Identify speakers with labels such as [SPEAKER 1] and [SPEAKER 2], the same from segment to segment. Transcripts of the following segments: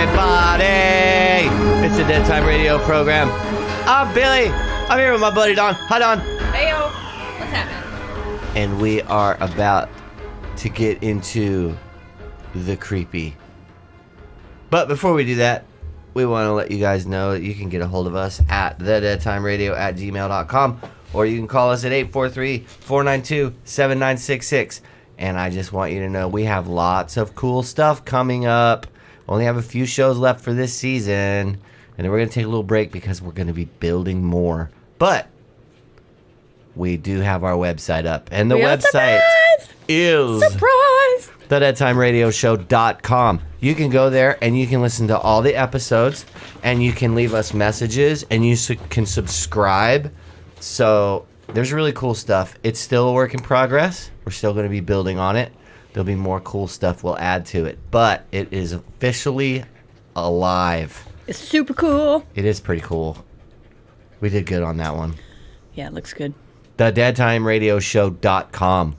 [SPEAKER 1] everybody. It's a Dead Time Radio program. I'm Billy. I'm here with my buddy Don. Hi, Don.
[SPEAKER 2] Heyo. What's happening?
[SPEAKER 1] And we are about to get into the creepy. But before we do that, we want to let you guys know that you can get a hold of us at thedeadtimeradio@gmail.com, or you can call us at 843-492-7966. And I just want you to know we have lots of cool stuff coming up. Only have a few shows left for this season. And then we're going to take a little break because we're going to be building more. But we do have our website up. And the website is thedeadtimeradioshow.com. You can go there and you can listen to all the episodes. And you can leave us messages. And you can subscribe. So there's really cool stuff. It's still a work in progress. We're still going to be building on it. There'll be more cool stuff we'll add to it. But it is officially alive.
[SPEAKER 2] It's super cool.
[SPEAKER 1] It is pretty cool. We did good on that one.
[SPEAKER 2] Yeah, it looks good.
[SPEAKER 1] TheDeadTimeRadioshow.com.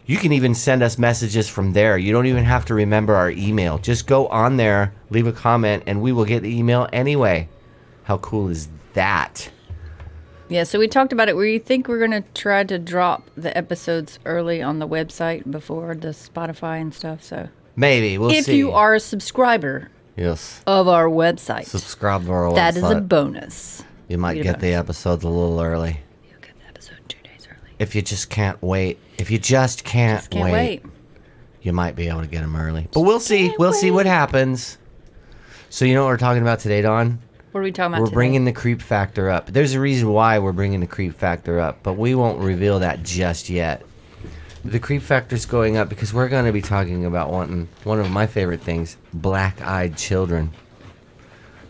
[SPEAKER 1] You can even send us messages from there. You don't even have to remember our email. Just go on there, leave a comment, and we will get the email anyway. How cool is that?
[SPEAKER 2] Yeah, so we talked about it. We think we're going to try to drop the episodes early on the website before the Spotify and stuff. So
[SPEAKER 1] maybe. We'll see.
[SPEAKER 2] If you are a subscriber of our website.
[SPEAKER 1] Subscribe to our website.
[SPEAKER 2] That is a bonus.
[SPEAKER 1] You might get the episodes a little early.
[SPEAKER 2] You'll get the episode 2 days early.
[SPEAKER 1] If you just can't wait. If you just can't wait. You might be able to get them early. But we'll see. We'll see what happens. So you know what we're talking about today, Dawn?
[SPEAKER 2] What are we talking about
[SPEAKER 1] We're
[SPEAKER 2] today?
[SPEAKER 1] bringing the creep factor up. There's a reason why we're bringing the creep factor up, but we won't reveal that just yet. The creep factor's going up because we're going to be talking about one of my favorite things, black-eyed children.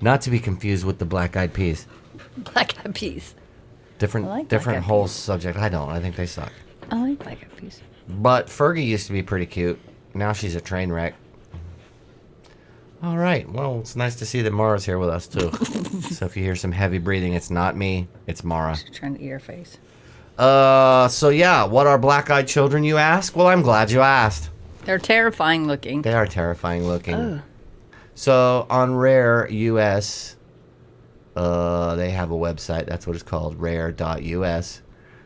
[SPEAKER 1] Not to be confused with the black-eyed peas.
[SPEAKER 2] Black-eyed peas.
[SPEAKER 1] Different whole subject. I don't. I think they suck.
[SPEAKER 2] I like black-eyed peas.
[SPEAKER 1] But Fergie used to be pretty cute. Now she's a train wreck. All right. Well, it's nice to see that Mara's here with us, too. So if you hear some heavy breathing, it's not me. It's Mara.
[SPEAKER 2] She's trying to eat her face.
[SPEAKER 1] So yeah, what are black-eyed children, you ask? Well, I'm glad you asked.
[SPEAKER 2] They're terrifying looking.
[SPEAKER 1] They are terrifying looking.
[SPEAKER 2] Oh.
[SPEAKER 1] So on Rare US, they have a website. That's what it's called, rare.us.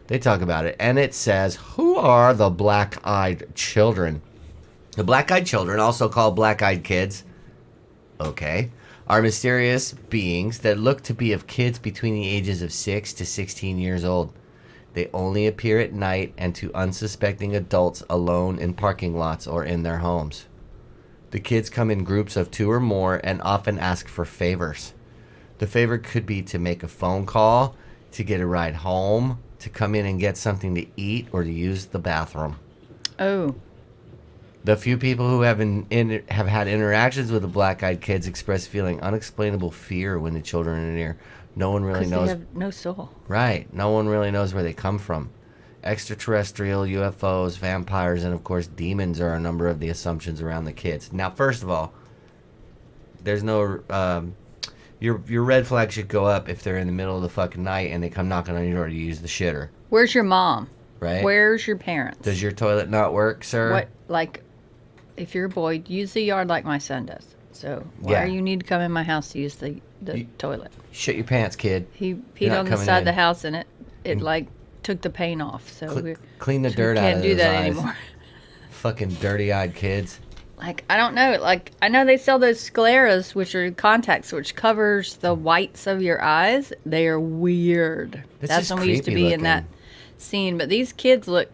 [SPEAKER 1] They talk about it, and it says, who are the black-eyed children? The black-eyed children, also called black-eyed kids, are mysterious beings that look to be of kids between the ages of 6 to 16 years old. They only appear at night and to unsuspecting adults alone in parking lots or in their homes. The kids come in groups of 2 or more and often ask for favors. The favor could be to make a phone call, to get a ride home, to come in and get something to eat, or to use the bathroom.
[SPEAKER 2] Oh.
[SPEAKER 1] The few people who have had interactions with the black-eyed kids express feeling unexplainable fear when the children are near. No one really knows.
[SPEAKER 2] They have no soul.
[SPEAKER 1] Right. No one really knows where they come from. Extraterrestrial, UFOs, vampires, and of course demons are a number of the assumptions around the kids. Now, first of all, there's no your red flag should go up if they're in the middle of the fucking night and they come knocking on your door to use the shitter.
[SPEAKER 2] Where's your mom?
[SPEAKER 1] Right.
[SPEAKER 2] Where's your parents?
[SPEAKER 1] Does your toilet not work, sir?
[SPEAKER 2] What, like, if you're a boy, use the yard like my son does. So why do you need to come in my house to use the toilet?
[SPEAKER 1] Shit your pants, kid.
[SPEAKER 2] He peed on the side of the house and it like took the paint off. So
[SPEAKER 1] clean the dirt out of his eyes.
[SPEAKER 2] Can't do that anymore.
[SPEAKER 1] Fucking dirty-eyed kids.
[SPEAKER 2] Like, I don't know. Like, I know they sell those scleras, which are contacts, which covers the whites of your eyes. They are weird. That's when we used to be in that scene. But these kids look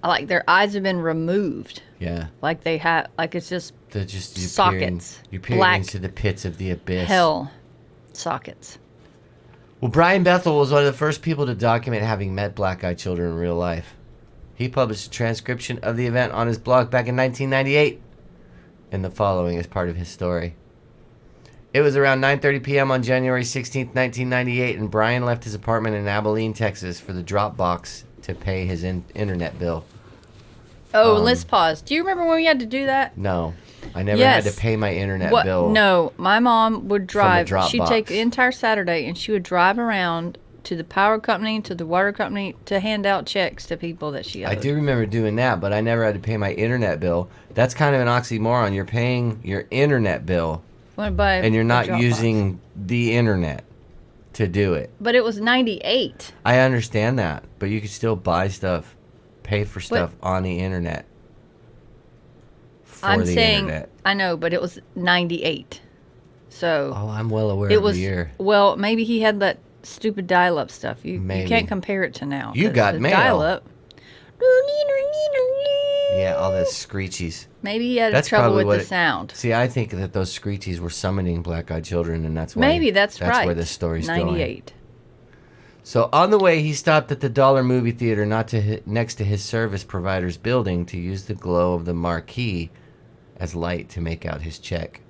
[SPEAKER 2] like their eyes have been removed.
[SPEAKER 1] Yeah.
[SPEAKER 2] Like they have, like it's just
[SPEAKER 1] they're just
[SPEAKER 2] sockets.
[SPEAKER 1] You're peering into the pits of the abyss.
[SPEAKER 2] Hell sockets.
[SPEAKER 1] Well, Brian Bethel was one of the first people to document having met black-eyed children in real life. He published a transcription of the event on his blog back in 1998. And the following is part of his story. It was around 9:30 p.m. on January 16th, 1998, and Brian left his apartment in Abilene, Texas for the drop box to pay his internet bill.
[SPEAKER 2] Oh, let's pause. Do you remember when we had to do that?
[SPEAKER 1] No. I never had to pay my internet bill.
[SPEAKER 2] No, my mom would drive.
[SPEAKER 1] From the
[SPEAKER 2] She'd take the entire Saturday, and she would drive around to the power company, to the water company, to hand out checks to people that she owed.
[SPEAKER 1] I do remember doing that, but I never had to pay my internet bill. That's kind of an oxymoron. You're paying your internet bill, and you're not using the internet to do it.
[SPEAKER 2] But it was 98.
[SPEAKER 1] I understand that, but you could still buy stuff, pay for stuff on the internet.
[SPEAKER 2] I'm saying, internet. I know, but it was 98. So.
[SPEAKER 1] Oh, I'm well aware of the year.
[SPEAKER 2] Well, maybe he had that stupid dial-up stuff. You can't compare it to now.
[SPEAKER 1] You got mail.
[SPEAKER 2] Dial-up.
[SPEAKER 1] Yeah, all those screechies.
[SPEAKER 2] Maybe he had trouble with the sound.
[SPEAKER 1] See, I think that those screechies were summoning black-eyed children, and that's why.
[SPEAKER 2] Maybe that's right.
[SPEAKER 1] That's where this story's
[SPEAKER 2] 98.
[SPEAKER 1] going. So on the way, he stopped at the Dollar Movie Theater, next to his service provider's building, to use the glow of the marquee as light to make out his check.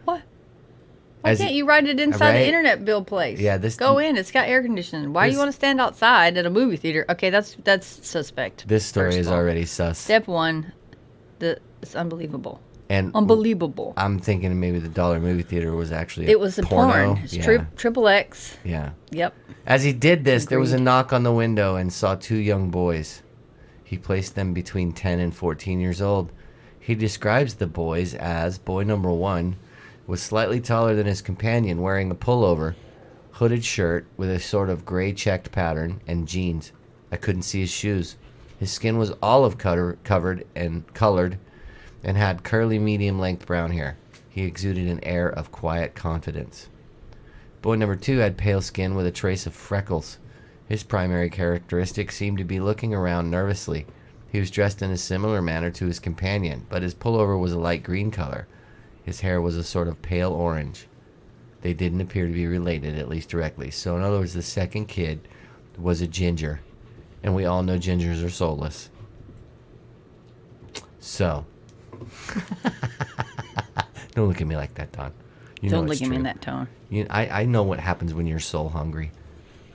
[SPEAKER 2] What? Why can't you write it inside the internet bill place?
[SPEAKER 1] Yeah,
[SPEAKER 2] go in. It's got air conditioning. Why do you want to stand outside at a movie theater? Okay, that's suspect.
[SPEAKER 1] This story is already sus.
[SPEAKER 2] Step one, it's unbelievable.
[SPEAKER 1] And
[SPEAKER 2] unbelievable.
[SPEAKER 1] I'm thinking maybe the Dollar Movie Theater was actually
[SPEAKER 2] it was a
[SPEAKER 1] porno.
[SPEAKER 2] Porn. It's triple X.
[SPEAKER 1] Yeah.
[SPEAKER 2] Yep.
[SPEAKER 1] As he did this, there was a knock on the window and saw two young boys. He placed them between 10 and 14 years old. He describes the boys as boy number 1 was slightly taller than his companion, wearing a pullover, hooded shirt with a sort of gray checked pattern, and jeans. I couldn't see his shoes. His skin was olive covered and colored, and had curly medium-length brown hair. He exuded an air of quiet confidence. Boy number 2 had pale skin with a trace of freckles. His primary characteristic seemed to be looking around nervously. He was dressed in a similar manner to his companion, but his pullover was a light green color. His hair was a sort of pale orange. They didn't appear to be related, at least directly. So in other words, the second kid was a ginger. And we all know gingers are soulless. So. Don't look at me like that, Don.
[SPEAKER 2] Don't look at me in that tone.
[SPEAKER 1] I know what happens when you're soul hungry.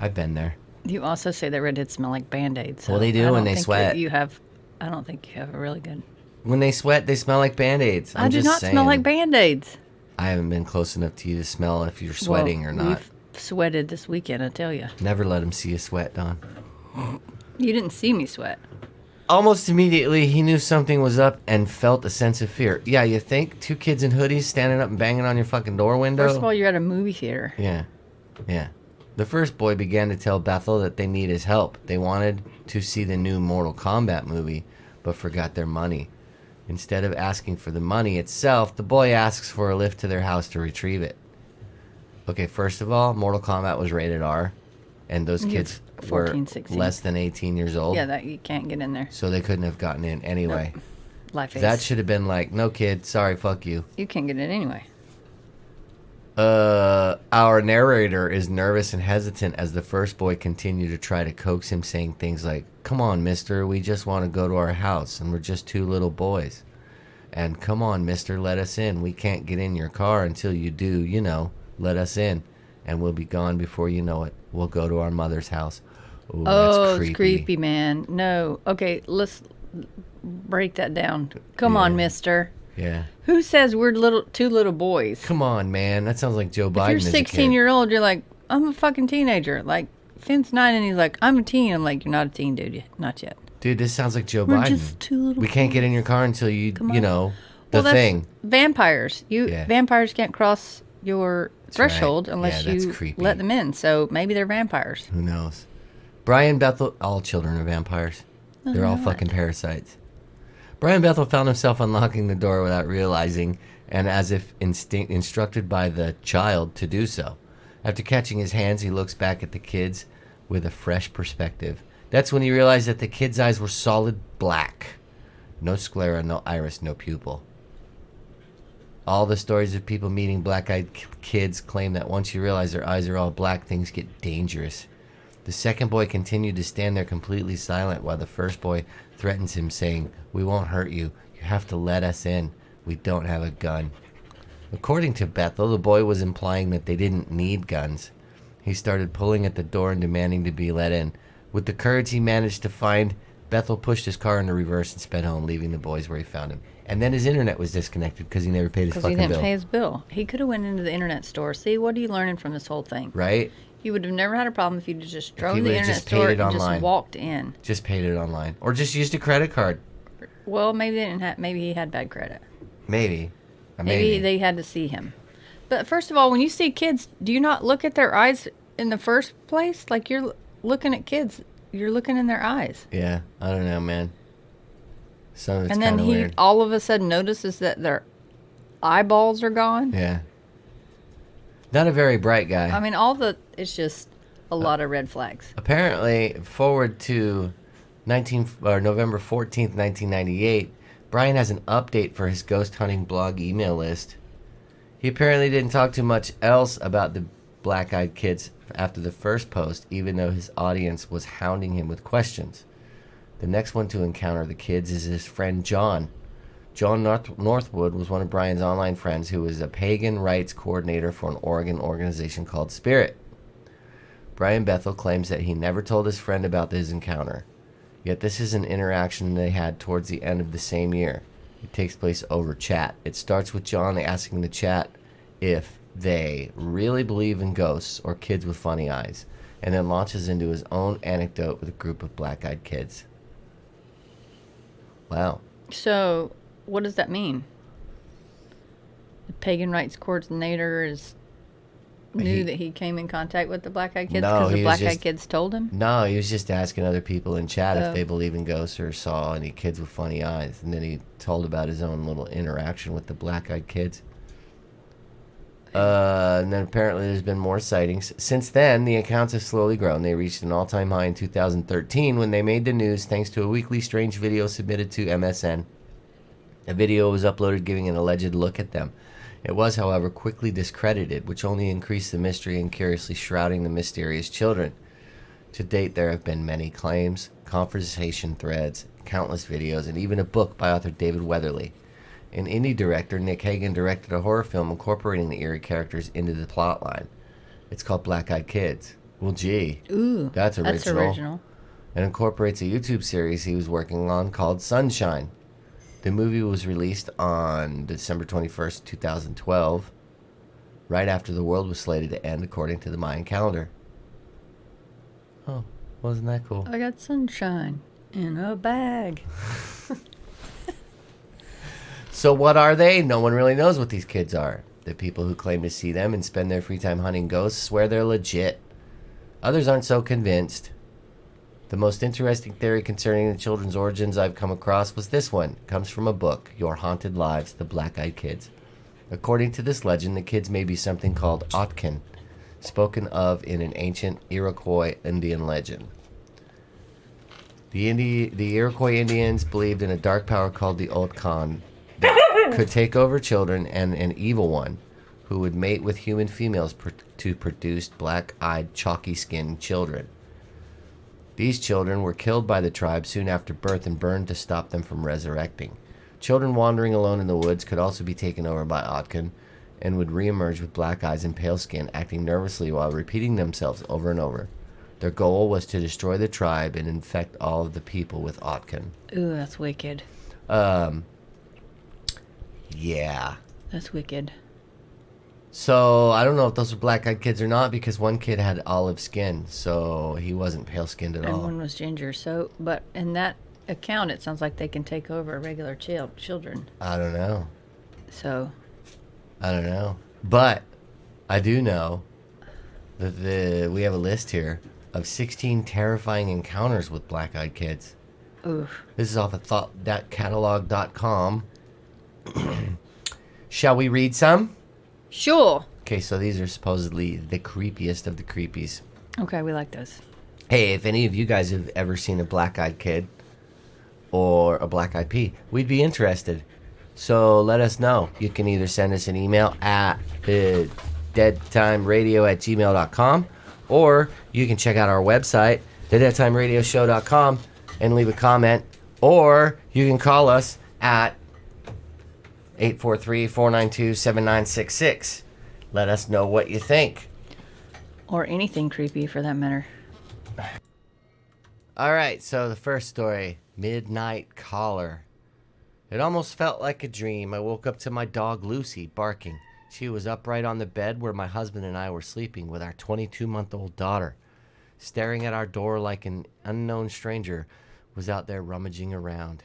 [SPEAKER 1] I've been there.
[SPEAKER 2] You also say that redheads smell like Band-Aids.
[SPEAKER 1] So well, they do when they sweat.
[SPEAKER 2] I don't think you have a really good...
[SPEAKER 1] When they sweat, they smell like Band-Aids.
[SPEAKER 2] I do not smell like Band-Aids.
[SPEAKER 1] I haven't been close enough to you to smell if you're sweating or not.
[SPEAKER 2] We've sweated this weekend, I tell you.
[SPEAKER 1] Never let him see you sweat, Don.
[SPEAKER 2] You didn't see me sweat.
[SPEAKER 1] Almost immediately, he knew something was up and felt a sense of fear. Yeah, you think? 2 kids in hoodies standing up and banging on your fucking door window?
[SPEAKER 2] First of all, you're at a movie theater.
[SPEAKER 1] Yeah. The first boy began to tell Bethel that they need his help. They wanted to see the new Mortal Kombat movie, but forgot their money. Instead of asking for the money itself, the boy asks for a lift to their house to retrieve it. Okay, first of all, Mortal Kombat was rated R, and those kids 14, were 16. Less than 18 years old.
[SPEAKER 2] Yeah, that you can't get in there.
[SPEAKER 1] So they couldn't have gotten in anyway.
[SPEAKER 2] Nope. Life is.
[SPEAKER 1] That should have been like, no kid, sorry, fuck you.
[SPEAKER 2] You can't get in anyway.
[SPEAKER 1] Our narrator is nervous and hesitant as the first boy continued to try to coax him, saying things like, come on, mister, we just want to go to our house, and we're just 2 little boys. And come on, mister, let us in. We can't get in your car until you do, let us in. And we'll be gone before you know it. We'll go to our mother's house. Ooh, that's creepy.
[SPEAKER 2] It's creepy, man. No. Okay, let's break that down. Come on, mister.
[SPEAKER 1] Yeah.
[SPEAKER 2] Who says we're 2 little boys?
[SPEAKER 1] Come on, man. That sounds like Joe Biden.
[SPEAKER 2] If you're 16-year-old, you're like, I'm a fucking teenager. Like, Finn's 9 and he's like, I'm a teen. I'm like, you're not a teen, dude. Not yet.
[SPEAKER 1] Dude, this sounds like Joe
[SPEAKER 2] We're
[SPEAKER 1] Biden.
[SPEAKER 2] Just 2 little
[SPEAKER 1] we can't get in your car until you know, the
[SPEAKER 2] well,
[SPEAKER 1] thing.
[SPEAKER 2] Vampires. Vampires can't cross your threshold unless you let them in. So maybe they're vampires.
[SPEAKER 1] Who knows? Brian Bethel, all children are vampires. They're all fucking parasites. Brian Bethel found himself unlocking the door without realizing, and as if instructed by the child to do so. After catching his hands, he looks back at the kids with a fresh perspective. That's when he realized that the kids' eyes were solid black. No sclera, no iris, no pupil. All the stories of people meeting black-eyed kids claim that once you realize their eyes are all black, things get dangerous. The second boy continued to stand there completely silent while the first boy threatens him, saying, we won't hurt you. You have to let us in. We don't have a gun. According to Bethel, the boy was implying that they didn't need guns. He started pulling at the door and demanding to be let in. With the courage he managed to find, Bethel pushed his car into reverse and sped home, leaving the boys where he found him. And then his internet was disconnected because he never paid his fucking bill.
[SPEAKER 2] Because he didn't pay his bill. He could have went into the internet store. See, what are you learning from this whole thing?
[SPEAKER 1] Right?
[SPEAKER 2] He would have never had a problem if he'd just drove the
[SPEAKER 1] would've
[SPEAKER 2] internet
[SPEAKER 1] just paid
[SPEAKER 2] store
[SPEAKER 1] it
[SPEAKER 2] and
[SPEAKER 1] online.
[SPEAKER 2] just walked in.
[SPEAKER 1] Just paid it online. Or just used a credit card.
[SPEAKER 2] Well, maybe they didn't have. Maybe he had bad credit.
[SPEAKER 1] Maybe.
[SPEAKER 2] Maybe they had to see him. But first of all, when you see kids, do you not look at their eyes in the first place? Like you're looking at kids, you're looking in their eyes.
[SPEAKER 1] Yeah, I don't know, man. Some of it's
[SPEAKER 2] And then
[SPEAKER 1] kind of
[SPEAKER 2] he
[SPEAKER 1] weird.
[SPEAKER 2] all of a sudden notices that their eyeballs are gone.
[SPEAKER 1] Yeah. Not a very bright guy.
[SPEAKER 2] I mean, it's just a lot of red flags.
[SPEAKER 1] Apparently, forward to November 14th, 1998, Brian has an update for his ghost hunting blog email list. He apparently didn't talk too much else about the black-eyed kids after the first post, even though his audience was hounding him with questions. The next one to encounter the kids is his friend John. John Northwood was one of Brian's online friends who was a pagan rites coordinator for an Oregon organization called Spirit. Brian Bethel claims that he never told his friend about his encounter. Yet this is an interaction they had towards the end of the same year. It takes place over chat. It starts with John asking the chat if they really believe in ghosts or kids with funny eyes, and then launches into his own anecdote with a group of black-eyed kids. Wow.
[SPEAKER 2] So, what does that mean? The pagan rites coordinator knew that he came in contact with the black-eyed kids because the black-eyed kids told him?
[SPEAKER 1] No, he was just asking other people in chat if they believe in ghosts or saw any kids with funny eyes. And then he told about his own little interaction with the black-eyed kids. And then apparently there's been more sightings. Since then, the accounts have slowly grown. They reached an all-time high in 2013 when they made the news thanks to a weekly strange video submitted to MSN. A video was uploaded giving an alleged look at them. It was, however, quickly discredited, which only increased the mystery and curiously shrouding the mysterious children. To date, there have been many claims, conversation threads, countless videos, and even a book by author David Weatherly. An indie director, Nick Hagan, directed a horror film incorporating the eerie characters into the plotline. It's called Black-Eyed Kids. Well, gee.
[SPEAKER 2] Ooh,
[SPEAKER 1] that's original.
[SPEAKER 2] That's original.
[SPEAKER 1] And incorporates a YouTube series he was working on called Sunshine. The movie was released on December 21st, 2012, right after the world was slated to end according to the Mayan calendar. Oh, wasn't that cool?
[SPEAKER 2] I got sunshine in a bag.
[SPEAKER 1] So what are they? No one really knows what these kids are. The people who claim to see them and spend their free time hunting ghosts swear they're legit. Others aren't so convinced. The most interesting theory concerning the children's origins I've come across was this one. It comes from a book, Your Haunted Lives, The Black-Eyed Kids. According to this legend, the kids may be something called Otkin, spoken of in an ancient Iroquois Indian legend. The Iroquois Indians believed in a dark power called the Otkan that could take over children, and an evil one who would mate with human females to produce black-eyed, chalky-skinned children. These children were killed by the tribe soon after birth and burned to stop them from resurrecting. Children wandering alone in the woods could also be taken over by Otkin and would reemerge with black eyes and pale skin, acting nervously while repeating themselves over and over. Their goal was to destroy the tribe and infect all of the people with Otkin.
[SPEAKER 2] Ooh, that's wicked.
[SPEAKER 1] Yeah.
[SPEAKER 2] That's wicked.
[SPEAKER 1] So, I don't know if those are black-eyed kids or not, because one kid had olive skin, so he wasn't pale-skinned at all.
[SPEAKER 2] And one was ginger. So, but in that account, it sounds like they can take over regular children.
[SPEAKER 1] I don't know.
[SPEAKER 2] So.
[SPEAKER 1] I don't know. But I do know that we have a list here of 16 terrifying encounters with black-eyed kids.
[SPEAKER 2] Oof.
[SPEAKER 1] This is off of thought.catalog.com. Shall we read some?
[SPEAKER 2] Sure.
[SPEAKER 1] Okay, so these are supposedly the creepiest of the creepies.
[SPEAKER 2] Okay, we like those.
[SPEAKER 1] Hey, if any of you guys have ever seen a black-eyed kid or a black-eyed pea, we'd be interested. So let us know. You can either send us an email at deadtimeradio@gmail.com, or you can check out our website, thedeadtimeradioshow.com, and leave a comment, or you can call us at 843-492-7966. Let us know what you think.
[SPEAKER 2] Or anything creepy for that matter.
[SPEAKER 1] All right, so the first story, Midnight Caller. It almost felt like a dream. I woke up to my dog Lucy barking. She was upright on the bed where my husband and I were sleeping with our 22-month-old daughter. Staring at our door like an unknown stranger was out there rummaging around.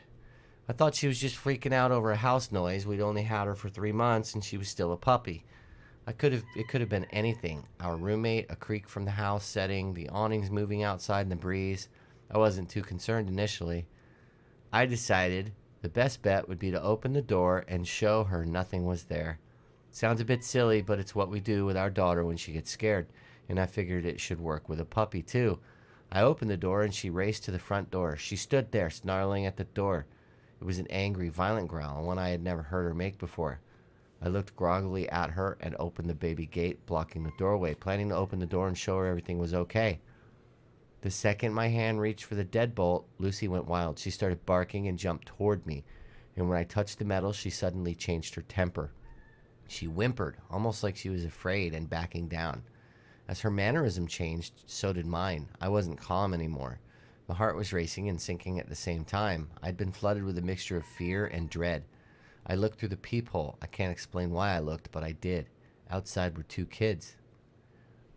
[SPEAKER 1] I thought she was just freaking out over a house noise. We'd only had her for 3 months and she was still a puppy. It could have been anything. Our roommate, a creak from the house setting, the awnings moving outside in the breeze. I wasn't too concerned initially. I decided the best bet would be to open the door and show her nothing was there. Sounds a bit silly, but it's what we do with our daughter when she gets scared, and I figured it should work with a puppy too. I opened the door and she raced to the front door. She stood there, snarling at the door. It was an angry, violent growl, one I had never heard her make before. I looked groggily at her and opened the baby gate, blocking the doorway, planning to open the door and show her everything was okay. The second my hand reached for the deadbolt, Lucy went wild. She started barking and jumped toward me, and when I touched the metal, she suddenly changed her temper. She whimpered, almost like she was afraid and backing down. As her mannerism changed, so did mine. I wasn't calm anymore. My heart was racing and sinking at the same time. I'd been flooded with a mixture of fear and dread. I looked through the peephole. I can't explain why I looked, but I did. Outside were 2 kids.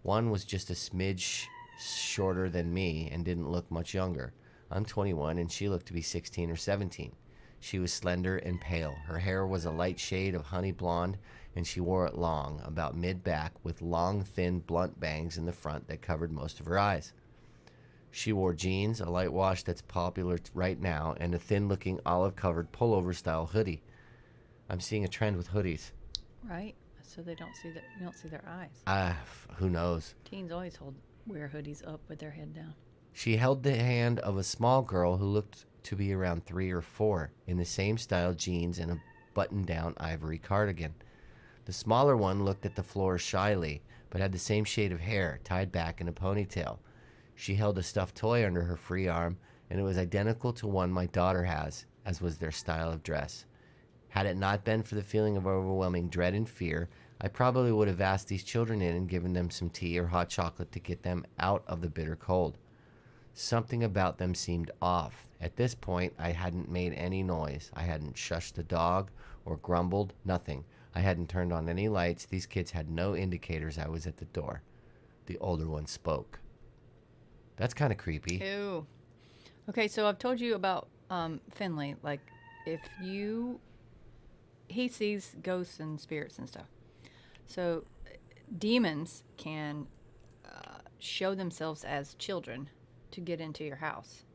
[SPEAKER 1] One was just a smidge shorter than me and didn't look much younger. I'm 21 and she looked to be 16 or 17. She was slender and pale. Her hair was a light shade of honey blonde, and she wore it long, about mid-back, with long, thin, blunt bangs in the front that covered most of her eyes. She wore jeans, a light wash that's popular right now, and a thin-looking olive-covered pullover-style hoodie. I'm seeing a trend with hoodies.
[SPEAKER 2] Right, so they don't see you don't see their eyes.
[SPEAKER 1] Who knows?
[SPEAKER 2] Teens always wear hoodies up with their head down.
[SPEAKER 1] She held the hand of a small girl who looked to be around 3 or 4, in the same style jeans and a button-down ivory cardigan. The smaller one looked at the floor shyly, but had the same shade of hair, tied back in a ponytail. She held a stuffed toy under her free arm, and it was identical to one my daughter has, as was their style of dress. Had it not been for the feeling of overwhelming dread and fear, I probably would have asked these children in and given them some tea or hot chocolate to get them out of the bitter cold. Something about them seemed off. At this point, I hadn't made any noise. I hadn't shushed the dog or grumbled, nothing. I hadn't turned on any lights. These kids had no indicators I was at the door. The older one spoke. That's kind of creepy.
[SPEAKER 2] Ew. Okay, so I've told you about Finley. Like, he sees ghosts and spirits and stuff. So demons can show themselves as children to get into your house,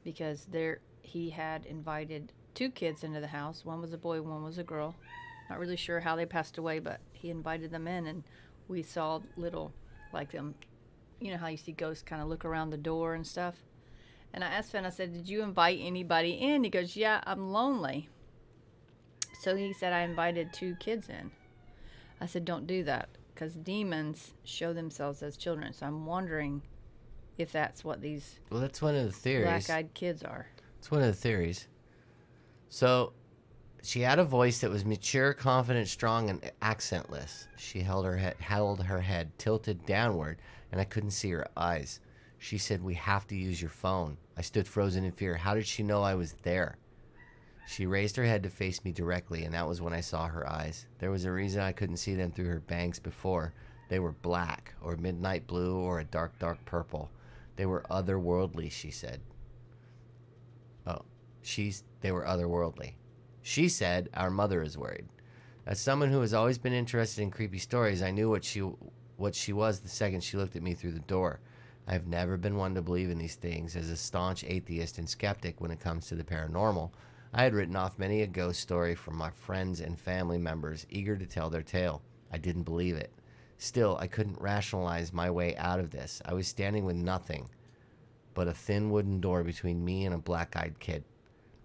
[SPEAKER 2] because he had invited 2 kids into the house. One was a boy, one was a girl. Not really sure how they passed away, but he invited them in, and we saw little, like them, you know how you see ghosts kind of look around the door and stuff. And I asked Finn, I said, did you invite anybody in? He goes, yeah, I'm lonely. So he said, I invited 2 kids in. I said, don't do that, because demons show themselves as children. So I'm wondering if that's what these
[SPEAKER 1] that's one of the theories.
[SPEAKER 2] Black-eyed kids are.
[SPEAKER 1] It's one of the theories. So she had a voice that was mature, confident, strong, and accentless. She held her head tilted downward, and I couldn't see her eyes. She said, we have to use your phone. I stood frozen in fear. How did she know I was there? She raised her head to face me directly, and that was when I saw her eyes. There was a reason I couldn't see them through her bangs before. They were black, or midnight blue, or a dark, dark purple. They were otherworldly, she said. They were otherworldly. She said, our mother is worried. As someone who has always been interested in creepy stories, I knew what she was the second she looked at me through the door. I've never been one to believe in these things. As a staunch atheist and skeptic when it comes to the paranormal, I had written off many a ghost story from my friends and family members, eager to tell their tale. I didn't believe it. Still, I couldn't rationalize my way out of this. I was standing with nothing but a thin wooden door between me and a black-eyed kid.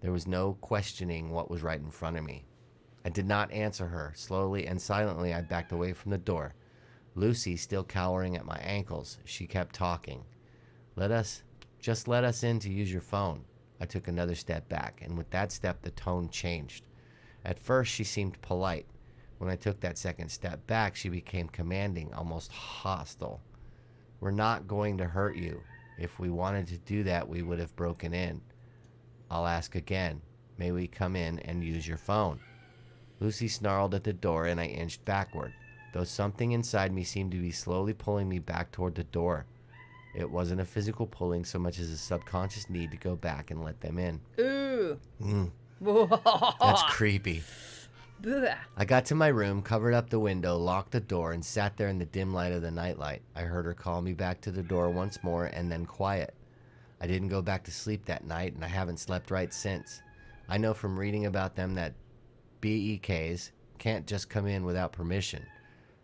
[SPEAKER 1] There was no questioning what was right in front of me. I did not answer her. Slowly and silently, I backed away from the door. Lucy, still cowering at my ankles, she kept talking. Just let us in to use your phone. I took another step back, and with that step, the tone changed. At first, she seemed polite. When I took that second step back, she became commanding, almost hostile. We're not going to hurt you. If we wanted to do that, we would have broken in. I'll ask again. May we come in and use your phone? Lucy snarled at the door, and I inched backward, though something inside me seemed to be slowly pulling me back toward the door. It wasn't a physical pulling so much as a subconscious need to go back and let them in.
[SPEAKER 2] Ooh.
[SPEAKER 1] That's creepy.
[SPEAKER 2] Blech.
[SPEAKER 1] I got to my room, covered up the window, locked the door, and sat there in the dim light of the nightlight. I heard her call me back to the door once more, and then quiet. I didn't go back to sleep that night, and I haven't slept right since. I know from reading about them that BEKs can't just come in without permission.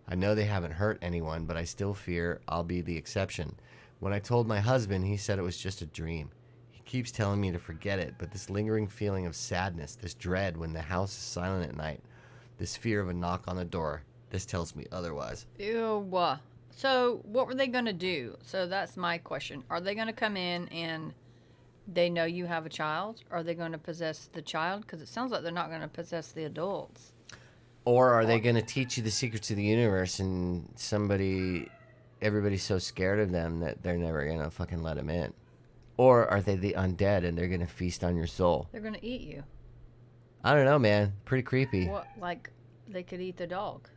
[SPEAKER 1] I know they haven't hurt anyone, but I still fear I'll be the exception. When I told my husband, he said it was just a dream. He keeps telling me to forget it, but this lingering feeling of sadness, this dread when the house is silent at night, this fear of a knock on the door, this tells me otherwise.
[SPEAKER 2] Ew. So what were they going to do? So that's my question. Are they going to come in and they know you have a child? Are they going to possess the child? Because it sounds like they're not going to possess the adults.
[SPEAKER 1] Or are they going to teach you the secrets of the universe and everybody's so scared of them that they're never going to fucking let them in? Or are they the undead and they're going to feast on your soul?
[SPEAKER 2] They're going to eat you.
[SPEAKER 1] I don't know, man. Pretty creepy.
[SPEAKER 2] What, like they could eat the dog?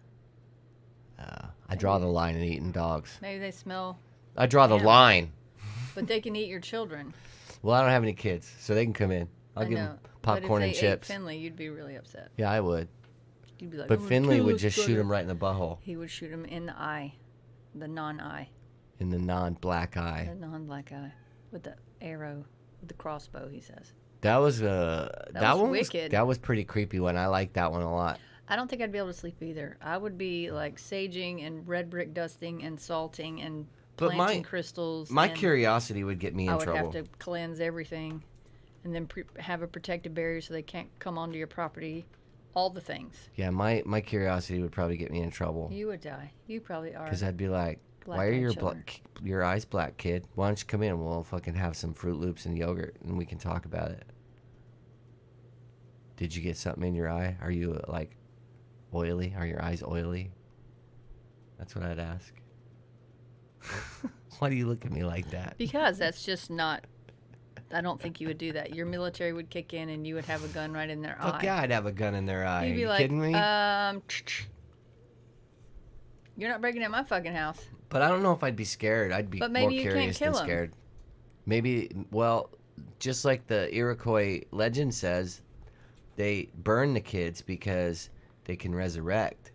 [SPEAKER 1] I draw the line in eating dogs.
[SPEAKER 2] Maybe they smell.
[SPEAKER 1] I draw the line.
[SPEAKER 2] But they can eat your children.
[SPEAKER 1] Well, I don't have any kids, so they can come in. I'll give them popcorn and chips.
[SPEAKER 2] Ate Finley, you'd be really upset.
[SPEAKER 1] Yeah, I would.
[SPEAKER 2] You'd be like,
[SPEAKER 1] but Finley would just shoot him right in the butthole.
[SPEAKER 2] He would shoot him in the eye, the non-eye.
[SPEAKER 1] In the non-black eye.
[SPEAKER 2] The non-black eye, with the arrow, with the crossbow. He says.
[SPEAKER 1] That was that one
[SPEAKER 2] wicked.
[SPEAKER 1] That was pretty creepy one. I liked that one a lot.
[SPEAKER 2] I don't think I'd be able to sleep either. I would be like saging and red brick dusting and salting and planting crystals.
[SPEAKER 1] My curiosity would get me in trouble.
[SPEAKER 2] I would have to cleanse everything, and then have a protective barrier so they can't come onto your property. All the things.
[SPEAKER 1] Yeah, my curiosity would probably get me in trouble.
[SPEAKER 2] You would die. You probably are.
[SPEAKER 1] Because I'd be like, why are your eyes black, kid? Why don't you come in? We'll fucking have some Fruit Loops and yogurt, and we can talk about it. Did you get something in your eye? Are you, like, oily? Are your eyes oily? That's what I'd ask. Why do you look at me like that?
[SPEAKER 2] Because that's just not... I don't think you would do that. Your military would kick in and you would have a gun right in their eye.
[SPEAKER 1] Fuck yeah, I'd have a gun in their eye.
[SPEAKER 2] You'd be
[SPEAKER 1] Are you kidding me?
[SPEAKER 2] You're not breaking in my fucking house.
[SPEAKER 1] But I don't know if I'd be scared. I'd be more curious than scared. Maybe, well, just like the Iroquois legend says, they burn the kids because they can resurrect.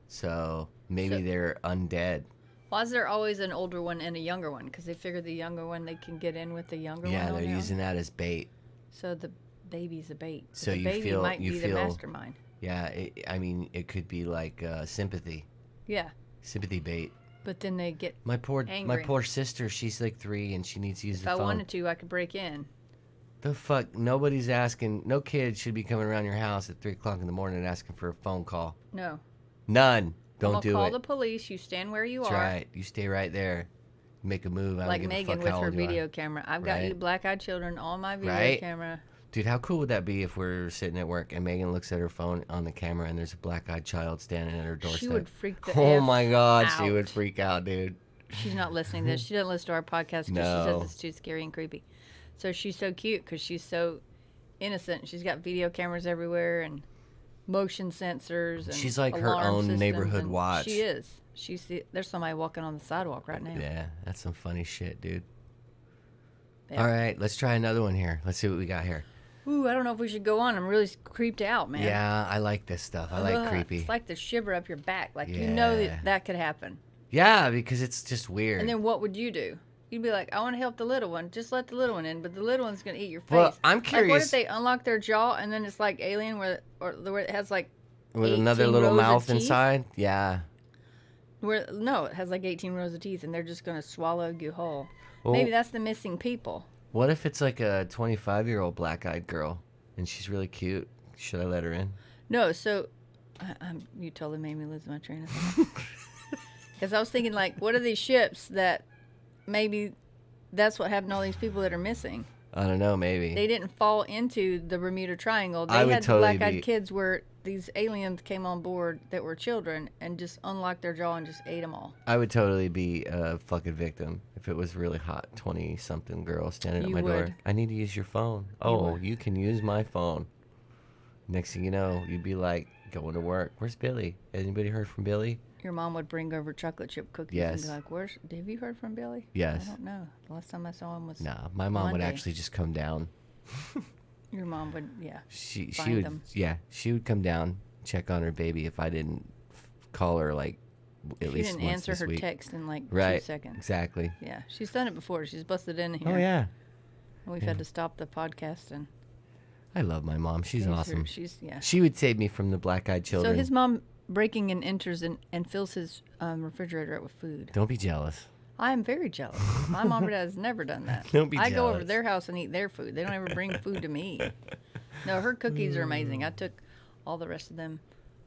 [SPEAKER 1] So maybe they're undead.
[SPEAKER 2] Why is there always an older one and a younger one? Because they figure the younger one, they can get in with the younger one.
[SPEAKER 1] Yeah, they're using that as bait.
[SPEAKER 2] So the baby's a bait.
[SPEAKER 1] So
[SPEAKER 2] the baby might be the mastermind.
[SPEAKER 1] Yeah, it could be like sympathy.
[SPEAKER 2] Yeah.
[SPEAKER 1] Sympathy bait.
[SPEAKER 2] But then they get
[SPEAKER 1] my poor sister. She's like 3 and she needs to use the phone.
[SPEAKER 2] If I wanted to, I could break in.
[SPEAKER 1] The fuck? Nobody's asking. No kid should be coming around your house at 3 o'clock in the morning asking for a phone call.
[SPEAKER 2] No.
[SPEAKER 1] None. Don't do it.
[SPEAKER 2] Call the police. You stand where you are.
[SPEAKER 1] That's right. You stay right there. Make a move.
[SPEAKER 2] Like Megan with her video camera. I've got you black-eyed children on my video camera.
[SPEAKER 1] Dude, how cool would that be if we're sitting at work and Megan looks at her phone on the camera and there's a black-eyed child standing at her doorstep?
[SPEAKER 2] She would freak the
[SPEAKER 1] Oh my God, she would freak out, dude.
[SPEAKER 2] She's not listening to this. She doesn't listen to our podcast because she says it's too scary and creepy. So she's so cute because she's so innocent. She's got video cameras everywhere and motion sensors. And
[SPEAKER 1] she's like her own neighborhood watch.
[SPEAKER 2] She is. There's somebody walking on the sidewalk right now.
[SPEAKER 1] Yeah, that's some funny shit, dude. Yeah. All right, let's try another one here. Let's see what we got here.
[SPEAKER 2] Ooh, I don't know if we should go on. I'm really creeped out, man.
[SPEAKER 1] Yeah, I like this stuff. I like creepy.
[SPEAKER 2] It's like the shiver up your back. Like, you know that could happen.
[SPEAKER 1] Yeah, because it's just weird.
[SPEAKER 2] And then what would you do? You'd be like, I want to help the little one. Just let the little one in, but the little one's going to eat your face.
[SPEAKER 1] Well, I'm curious.
[SPEAKER 2] Like, what if they unlock their jaw and then it's like Alien where it has like
[SPEAKER 1] with another little mouth inside? Yeah.
[SPEAKER 2] No, it has like 18 rows of teeth and they're just going to swallow you whole. Well, maybe that's the missing people.
[SPEAKER 1] What if it's like a 25-year-old black-eyed girl and she's really cute? Should I let her in?
[SPEAKER 2] No, so you totally made me lose my train of thought. Because I was thinking, like, what are these ships that maybe that's what happened to all these people that are missing?
[SPEAKER 1] I don't know, maybe.
[SPEAKER 2] They didn't fall into the Bermuda Triangle. They had the black-eyed kids where these aliens came on board that were children and just unlocked their jaw and just ate them all.
[SPEAKER 1] I would totally be a fucking victim if it was really hot 20-something girl standing at my door. I need to use your phone. You can use my phone. Next thing you know, you'd be like going to work. Where's Billy? Anybody heard from Billy?
[SPEAKER 2] Your mom would bring over chocolate chip cookies and be
[SPEAKER 1] Yes.
[SPEAKER 2] like, have you heard from Billy? I
[SPEAKER 1] Yes.
[SPEAKER 2] don't know. The last time I saw him was
[SPEAKER 1] Nah, my mom would
[SPEAKER 2] Monday.
[SPEAKER 1] actually just come down.
[SPEAKER 2] Your mom would,
[SPEAKER 1] She
[SPEAKER 2] find
[SPEAKER 1] would
[SPEAKER 2] them.
[SPEAKER 1] she would come down, check on her baby if I didn't call her like at
[SPEAKER 2] She
[SPEAKER 1] least
[SPEAKER 2] didn't
[SPEAKER 1] once
[SPEAKER 2] answer
[SPEAKER 1] this
[SPEAKER 2] her
[SPEAKER 1] week.
[SPEAKER 2] text in like
[SPEAKER 1] Right.
[SPEAKER 2] 2 seconds.
[SPEAKER 1] Exactly.
[SPEAKER 2] Yeah, she's done it before. She's busted in here.
[SPEAKER 1] Oh yeah.
[SPEAKER 2] And we've had to stop the podcast and
[SPEAKER 1] I love my mom. She's awesome.
[SPEAKER 2] Yeah.
[SPEAKER 1] She would save me from the black-eyed children.
[SPEAKER 2] So his mom breaking and enters and fills his refrigerator up with food.
[SPEAKER 1] Don't be jealous.
[SPEAKER 2] I am very jealous. My mom and dad has never done that.
[SPEAKER 1] Don't be
[SPEAKER 2] I go over
[SPEAKER 1] jealous.
[SPEAKER 2] to their house and eat their food. They don't ever bring food to me. No, her cookies are amazing. I took all the rest of them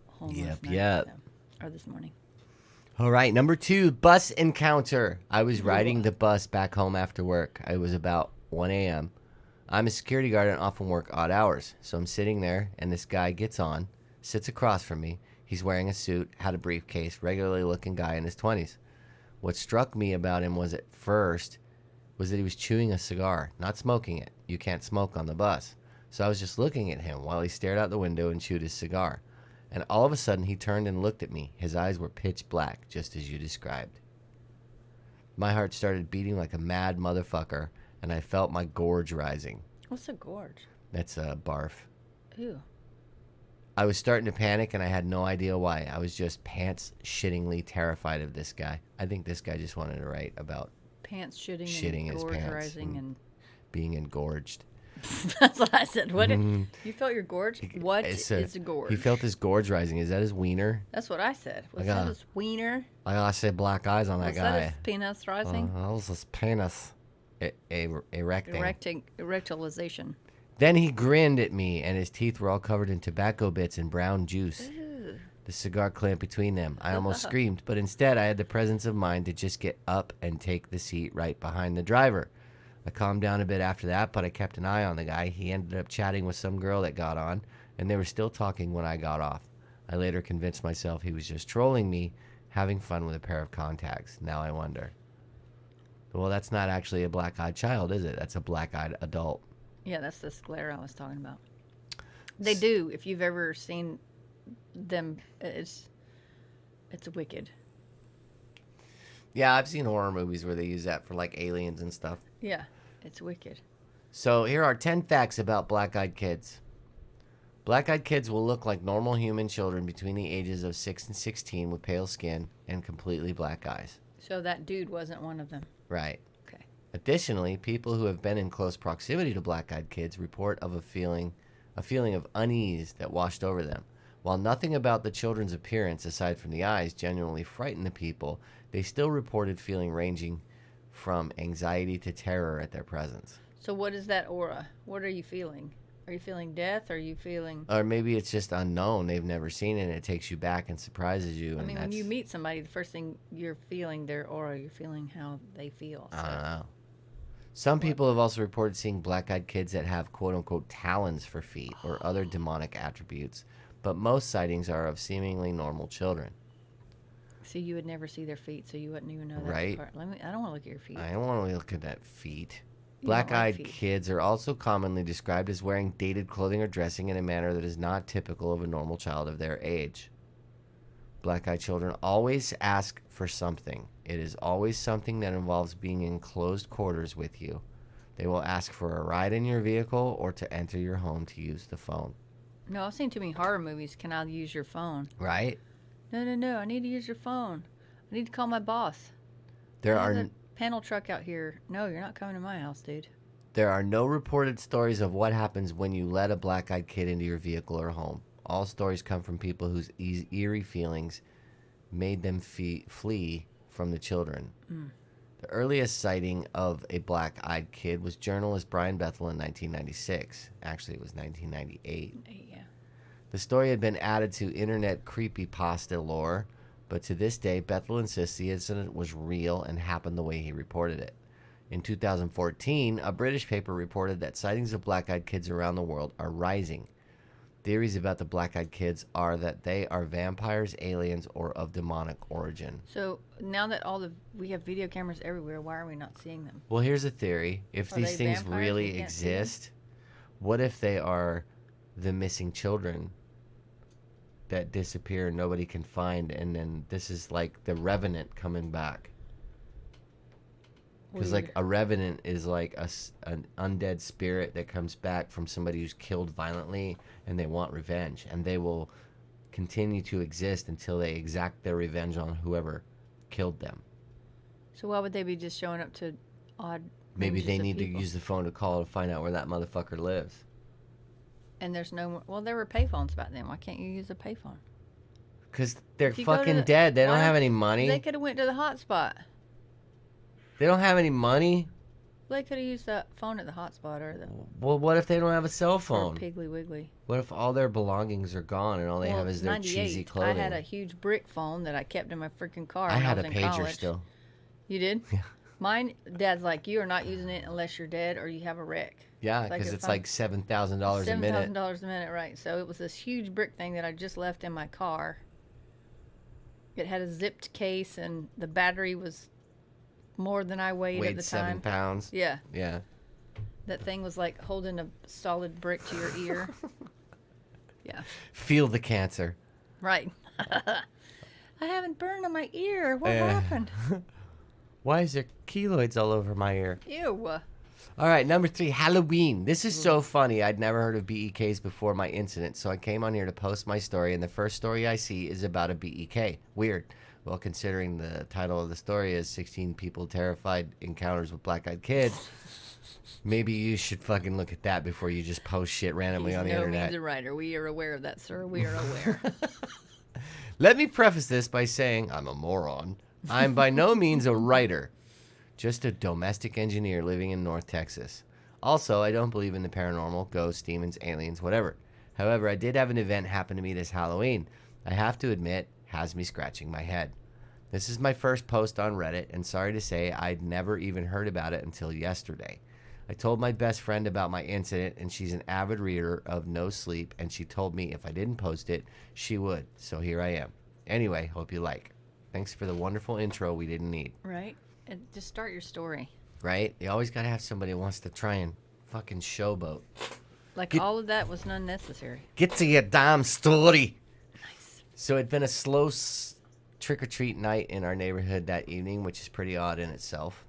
[SPEAKER 2] home last night.
[SPEAKER 1] Yep.
[SPEAKER 2] Or this morning.
[SPEAKER 1] All right, number 2, bus encounter. I was riding the bus back home after work. It was about 1 a.m. I'm a security guard and often work odd hours. So I'm sitting there, and this guy gets on, sits across from me. He's wearing a suit, had a briefcase, regularly looking guy in his 20s. What struck me about him was that he was chewing a cigar, not smoking it. You can't smoke on the bus. So I was just looking at him while he stared out the window and chewed his cigar. And all of a sudden, he turned and looked at me. His eyes were pitch black, just as you described. My heart started beating like a mad motherfucker, and I felt my gorge rising.
[SPEAKER 2] What's a gorge?
[SPEAKER 1] That's a barf.
[SPEAKER 2] Ew.
[SPEAKER 1] I was starting to panic, and I had no idea why. I was just pants-shittingly terrified of this guy. I think this guy just wanted to write about
[SPEAKER 2] Pants shitting
[SPEAKER 1] shitting
[SPEAKER 2] and
[SPEAKER 1] his
[SPEAKER 2] gorge
[SPEAKER 1] pants
[SPEAKER 2] rising and
[SPEAKER 1] being engorged.
[SPEAKER 2] that's what I said. What? You felt your gorge? What is a gorge?
[SPEAKER 1] He felt his gorge rising. Is that his wiener?
[SPEAKER 2] That's what I said. Was
[SPEAKER 1] got-
[SPEAKER 2] that his wiener?
[SPEAKER 1] I gotta say black eyes on that
[SPEAKER 2] Was
[SPEAKER 1] guy.
[SPEAKER 2] that his penis rising?
[SPEAKER 1] That was his penis. Erecting.
[SPEAKER 2] Erectalization.
[SPEAKER 1] Then he grinned at me, and his teeth were all covered in tobacco bits and brown juice.
[SPEAKER 2] Ew.
[SPEAKER 1] The cigar clamped between them. I almost screamed, but instead I had the presence of mind to just get up and take the seat right behind the driver. I calmed down a bit after that, but I kept an eye on the guy. He ended up chatting with some girl that got on, and they were still talking when I got off. I later convinced myself he was just trolling me, having fun with a pair of contacts. Now I wonder. Well, that's not actually a black-eyed child, is it? That's a black-eyed adult.
[SPEAKER 2] Yeah, that's the sclera I was talking about. They do. If you've ever seen them, it's wicked.
[SPEAKER 1] Yeah, I've seen horror movies where they use that for like aliens and stuff.
[SPEAKER 2] Yeah, it's wicked.
[SPEAKER 1] So here are 10 facts about black-eyed kids. Black-eyed kids will look like normal human children between the ages of 6 and 16 with pale skin and completely black eyes.
[SPEAKER 2] So that dude wasn't one of them.
[SPEAKER 1] Right.
[SPEAKER 2] Okay.
[SPEAKER 1] Additionally, people who have been in close proximity to black-eyed kids report of a feeling of unease that washed over them. While nothing about the children's appearance, aside from the eyes, genuinely frightened the people, they still reported feeling ranging from anxiety to terror at their presence.
[SPEAKER 2] So what is that aura? What are you feeling? Are you feeling death? Are you feeling...
[SPEAKER 1] Or maybe it's just unknown. They've never seen it, and it takes you back and surprises you.
[SPEAKER 2] I
[SPEAKER 1] and
[SPEAKER 2] mean, when you meet somebody, the first thing you're feeling their aura, you're feeling how they feel. So.
[SPEAKER 1] I don't know. Some people have also reported seeing black-eyed kids that have quote-unquote talons for feet or other demonic attributes, but most sightings are of seemingly normal children.
[SPEAKER 2] See, you would never see their feet, so you wouldn't even know that
[SPEAKER 1] Right.
[SPEAKER 2] part. I don't want to look at your feet.
[SPEAKER 1] I don't want to look at that feet.
[SPEAKER 2] You don't like
[SPEAKER 1] Black-eyed
[SPEAKER 2] feet.
[SPEAKER 1] kids are also commonly described as wearing dated clothing or dressing in a manner that is not typical of a normal child of their age. Black-eyed children always ask for something. It is always something that involves being in closed quarters with you. They will ask for a ride in your vehicle or to enter your home to use the phone.
[SPEAKER 2] No, I've seen too many horror movies. Can I use your phone?
[SPEAKER 1] Right?
[SPEAKER 2] No. I need to use your phone. I need to call my boss.
[SPEAKER 1] There
[SPEAKER 2] I
[SPEAKER 1] are
[SPEAKER 2] have a panel truck out here. No, you're not coming to my house, dude.
[SPEAKER 1] There are no reported stories of what happens when you let a black-eyed kid into your vehicle or home. All stories come from people whose eerie feelings made them flee from the children. The earliest sighting of a black-eyed kid was journalist Brian Bethel in 1996. Actually, it was 1998.
[SPEAKER 2] Yeah.
[SPEAKER 1] The story had been added to internet creepypasta lore, but to this day, Bethel insists the incident was real and happened the way he reported it. In 2014, a British paper reported that sightings of black-eyed kids around the world are rising. Theories about the black-eyed kids are that they are vampires, aliens, or of demonic origin.
[SPEAKER 2] So now that we have video cameras everywhere, why are we not seeing them?
[SPEAKER 1] Well, here's a theory. If
[SPEAKER 2] Are
[SPEAKER 1] these
[SPEAKER 2] they
[SPEAKER 1] things
[SPEAKER 2] vampires?
[SPEAKER 1] really
[SPEAKER 2] We can't see them?
[SPEAKER 1] exist, what if they are the missing children that disappear and nobody can find, and then this is like the revenant coming back. Because like a revenant is like an undead spirit that comes back from somebody who's killed violently, and they want revenge, and they will continue to exist until they exact their revenge on whoever killed them.
[SPEAKER 2] So why would they be just showing up to odd?
[SPEAKER 1] Maybe they need to use the phone to call to find out where that motherfucker lives.
[SPEAKER 2] And there's no more. Well, there were payphones back then. Why can't you use a payphone?
[SPEAKER 1] Because they're fucking dead. They don't have any money.
[SPEAKER 2] They could have went to the hotspot.
[SPEAKER 1] They don't have any money.
[SPEAKER 2] They could have used that phone at the hotspot or the.
[SPEAKER 1] Well, what if they don't have a cell phone?
[SPEAKER 2] Piggly Wiggly.
[SPEAKER 1] What if all their belongings are gone and all they have is their cheesy clothing?
[SPEAKER 2] I had a huge brick phone that I kept in my freaking car.
[SPEAKER 1] I had a
[SPEAKER 2] in
[SPEAKER 1] pager
[SPEAKER 2] college.
[SPEAKER 1] still.
[SPEAKER 2] You did?
[SPEAKER 1] Yeah.
[SPEAKER 2] Mine, Dad's like, you are not using it unless you're dead or you have a wreck.
[SPEAKER 1] Yeah, because it's like $7,000 a minute.
[SPEAKER 2] $7,000 a minute, right. So it was this huge brick thing that I just left in my car. It had a zipped case, and the battery was more than I weighed at the time.
[SPEAKER 1] 7 pounds.
[SPEAKER 2] Yeah.
[SPEAKER 1] Yeah.
[SPEAKER 2] That thing was like holding a solid brick to your ear. Yeah.
[SPEAKER 1] Feel the cancer.
[SPEAKER 2] Right. I haven't burned on my ear. What happened?
[SPEAKER 1] Why is there keloids all over my ear?
[SPEAKER 2] Ew.
[SPEAKER 1] All right, number 3, Halloween. This is so funny. I'd never heard of BEKs before my incident, so I came on here to post my story, and the first story I see is about a BEK. Weird. Well, considering the title of the story is 16 People Terrified Encounters with Black-Eyed Kids, maybe you should fucking look at that before you just post shit randomly on the internet.
[SPEAKER 2] No means a writer. We are aware of that, sir. We are aware.
[SPEAKER 1] Let me preface this by saying I'm a moron. I'm by no means a writer, just a domestic engineer living in North Texas. Also, I don't believe in the paranormal, ghosts, demons, aliens, whatever. However, I did have an event happen to me this Halloween. I have to admit, has me scratching my head. This is my first post on Reddit, and sorry to say, I'd never even heard about it until yesterday. I told my best friend about my incident, and she's an avid reader of No Sleep, and she told me if I didn't post it, she would. So here I am. Anyway, hope you like. Thanks for the wonderful intro we didn't need.
[SPEAKER 2] Right? And just start your story.
[SPEAKER 1] Right? You always got to have somebody who wants to try and fucking showboat.
[SPEAKER 2] Like all of that was unnecessary.
[SPEAKER 1] Get to your damn story.
[SPEAKER 2] Nice.
[SPEAKER 1] So it'd been a slow trick-or-treat night in our neighborhood that evening, which is pretty odd in itself.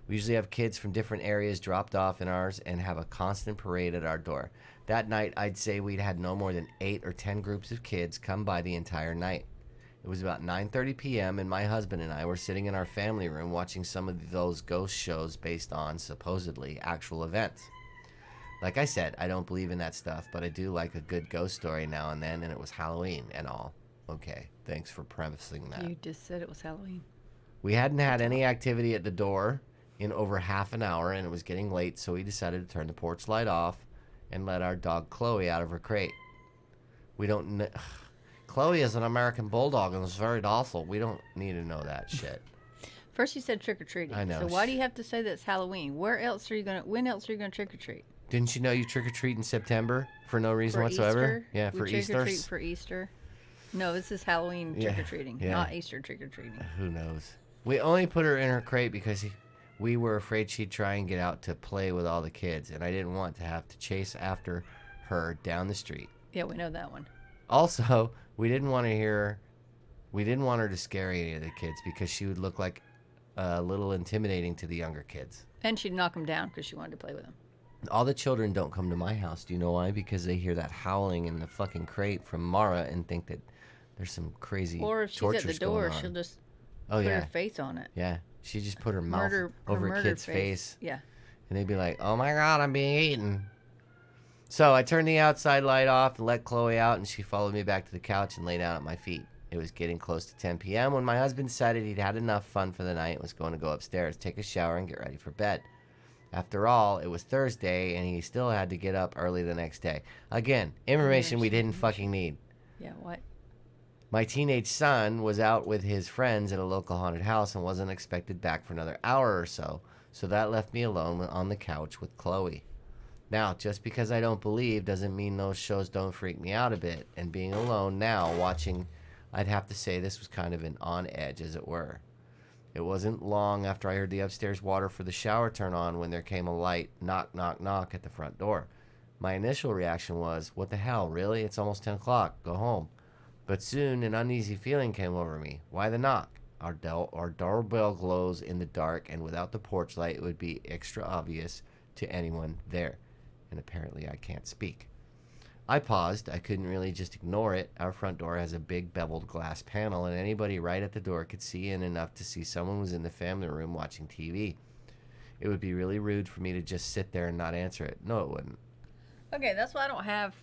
[SPEAKER 1] We usually have kids from different areas dropped off in ours and have a constant parade at our door. That night, I'd say we'd had no more than 8 or 10 groups of kids come by the entire night. It was about 9:30 p.m. and my husband and I were sitting in our family room watching some of those ghost shows based on, supposedly, actual events. Like I said, I don't believe in that stuff, but I do like a good ghost story now and then, and it was Halloween and all. Okay, thanks for prefacing that.
[SPEAKER 2] You just said it was Halloween.
[SPEAKER 1] We hadn't had any activity at the door in over half an hour, and it was getting late, so we decided to turn the porch light off and let our dog Chloe out of her crate. We don't... Chloe is an American bulldog and is very docile. We don't need to know that shit.
[SPEAKER 2] First you said trick or treating.
[SPEAKER 1] I know.
[SPEAKER 2] So why do you have to say that it's Halloween? When else are you gonna trick or treat?
[SPEAKER 1] Didn't you know you trick or treat in September for no reason
[SPEAKER 2] for
[SPEAKER 1] whatsoever?
[SPEAKER 2] Easter?
[SPEAKER 1] Yeah, for
[SPEAKER 2] we
[SPEAKER 1] Easter.
[SPEAKER 2] Trick or treat for Easter. No, this is Halloween trick or treating, not Easter trick or treating.
[SPEAKER 1] Who knows? We only put her in her crate because we were afraid she'd try and get out to play with all the kids, and I didn't want to have to chase after her down the street.
[SPEAKER 2] Yeah, we know that one.
[SPEAKER 1] Also, we didn't want her to scare any of the kids because she would look like a little intimidating to the younger kids.
[SPEAKER 2] And she'd knock them down because she wanted to play with them.
[SPEAKER 1] All the children don't come to my house. Do you know why? Because they hear that howling in the fucking crate from Mara and think that there's some crazy
[SPEAKER 2] or if she's
[SPEAKER 1] tortures
[SPEAKER 2] at the door,
[SPEAKER 1] going on.
[SPEAKER 2] she'll just
[SPEAKER 1] put
[SPEAKER 2] her face on it.
[SPEAKER 1] Yeah, she just put her mouth over a kid's face.
[SPEAKER 2] Yeah.
[SPEAKER 1] And they'd be like, "Oh my God, I'm being eaten." So I turned the outside light off and let Chloe out, and she followed me back to the couch and lay down at my feet. It was getting close to 10 p.m. when my husband decided he'd had enough fun for the night and was going to go upstairs, take a shower, and get ready for bed. After all, it was Thursday, and he still had to get up early the next day. Again, information we didn't fucking need.
[SPEAKER 2] Yeah, what?
[SPEAKER 1] My teenage son was out with his friends at a local haunted house and wasn't expected back for another hour or so, so that left me alone on the couch with Chloe. Now, just because I don't believe doesn't mean those shows don't freak me out a bit, and being alone now, watching, I'd have to say this was kind of an on edge, as it were. It wasn't long after I heard the upstairs water for the shower turn on when there came a light knock, knock, knock at the front door. My initial reaction was, what the hell, really? It's almost 10 o'clock. Go home. But soon an uneasy feeling came over me. Why the knock? Our doorbell glows in the dark, and without the porch light, it would be extra obvious to anyone there. And apparently I can't speak. I paused. I couldn't really just ignore it. Our front door has a big beveled glass panel, and anybody right at the door could see in enough to see someone was in the family room watching TV. It would be really rude for me to just sit there and not answer it. No, it wouldn't.
[SPEAKER 2] Okay, that's why I don't have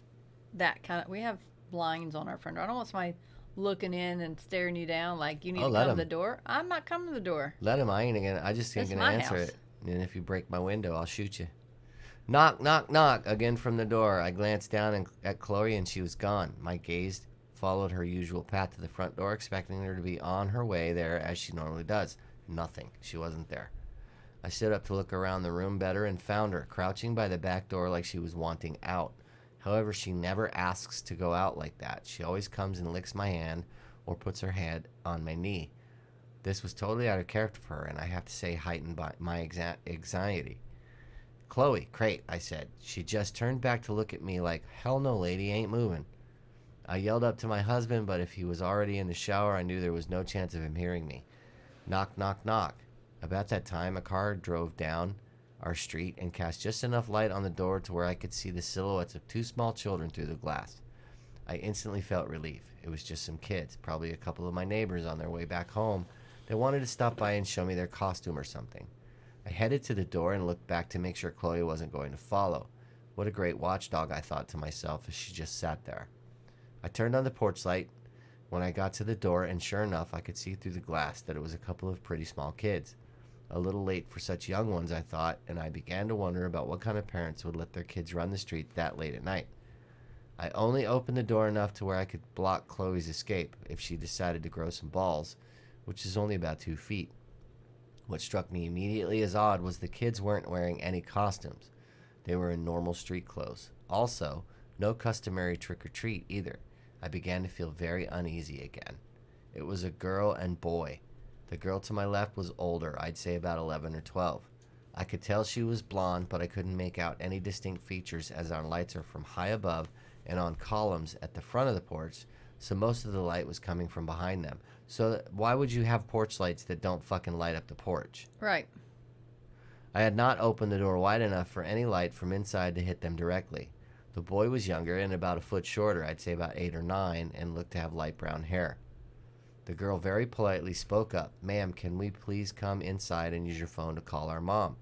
[SPEAKER 2] that kind of. We have blinds on our front door. I don't want somebody looking in and staring you down like you need to come to the door. I'm not coming to the door.
[SPEAKER 1] Let him. I just ain't gonna answer
[SPEAKER 2] house.
[SPEAKER 1] it. And if you break my window, I'll shoot you. Knock, knock, knock again from the door. I glanced down at Chloe, and she was gone. My gaze followed her usual path to the front door, expecting her to be on her way there as she normally does. Nothing. She wasn't there. I stood up to look around the room better and found her crouching by the back door like she was wanting out. However, she never asks to go out like that. She always comes and licks my hand or puts her head on my knee. This was totally out of character for her, and I have to say heightened by my anxiety. Chloe, crate, I said. She just turned back to look at me like, hell no, lady, ain't moving. I yelled up to my husband, but if he was already in the shower, I knew there was no chance of him hearing me. Knock, knock, knock. About that time, a car drove down our street and cast just enough light on the door to where I could see the silhouettes of two small children through the glass. I instantly felt relief. It was just some kids, probably a couple of my neighbors on their way back home. They wanted to stop by and show me their costume or something. I headed to the door and looked back to make sure Chloe wasn't going to follow. What a great watchdog, I thought to myself as she just sat there. I turned on the porch light when I got to the door, and sure enough, I could see through the glass that it was a couple of pretty small kids. A little late for such young ones, I thought, and I began to wonder about what kind of parents would let their kids run the street that late at night. I only opened the door enough to where I could block Chloe's escape if she decided to grow some balls, which is only about 2 feet. What struck me immediately as odd was the kids weren't wearing any costumes. They were in normal street clothes. Also, no customary trick-or-treat either. I began to feel very uneasy again. It was a girl and boy. The girl to my left was older, I'd say about 11 or 12. I could tell she was blonde, but I couldn't make out any distinct features as our lights are from high above and on columns at the front of the porch, so most of the light was coming from behind them. So why would you have porch lights that don't fucking light up the porch?
[SPEAKER 2] Right.
[SPEAKER 1] I had not opened the door wide enough for any light from inside to hit them directly. The boy was younger and about a foot shorter, I'd say about 8 or 9, and looked to have light brown hair. The girl very politely spoke up. Ma'am, can we please come inside and use your phone to call our mom?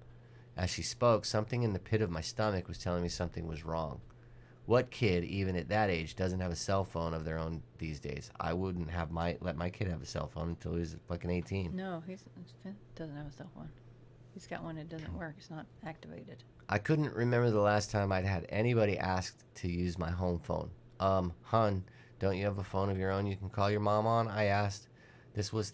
[SPEAKER 1] As she spoke, something in the pit of my stomach was telling me something was wrong. What kid, even at that age, doesn't have a cell phone of their own these days? I wouldn't let my kid have a cell phone until he was fucking 18.
[SPEAKER 2] No, he doesn't have a cell phone. He's got one that doesn't work. It's not activated.
[SPEAKER 1] I couldn't remember the last time I'd had anybody ask to use my home phone. Hun, don't you have a phone of your own you can call your mom on? I asked. This was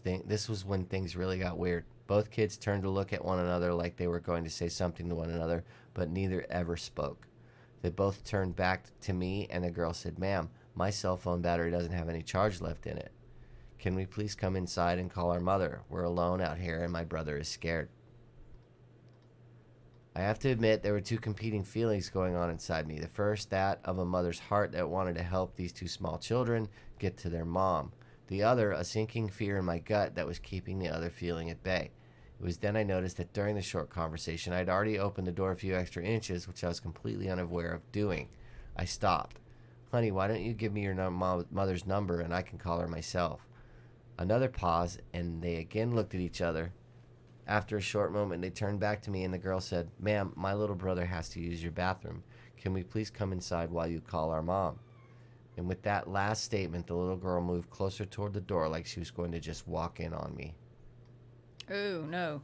[SPEAKER 1] when things really got weird. Both kids turned to look at one another like they were going to say something to one another, but neither ever spoke. They both turned back to me, and the girl said, Ma'am, my cell phone battery doesn't have any charge left in it. Can we please come inside and call our mother? We're alone out here, and my brother is scared. I have to admit there were two competing feelings going on inside me. The first, that of a mother's heart that wanted to help these two small children get to their mom. The other, a sinking fear in my gut that was keeping the other feeling at bay. It was then I noticed that during the short conversation, I'd already opened the door a few extra inches, which I was completely unaware of doing. I stopped. Honey, why don't you give me your mother's number and I can call her myself? Another pause, and they again looked at each other. After a short moment, they turned back to me, and the girl said, Ma'am, my little brother has to use your bathroom. Can we please come inside while you call our mom? And with that last statement, the little girl moved closer toward the door like she was going to just walk in on me.
[SPEAKER 2] Oh, no.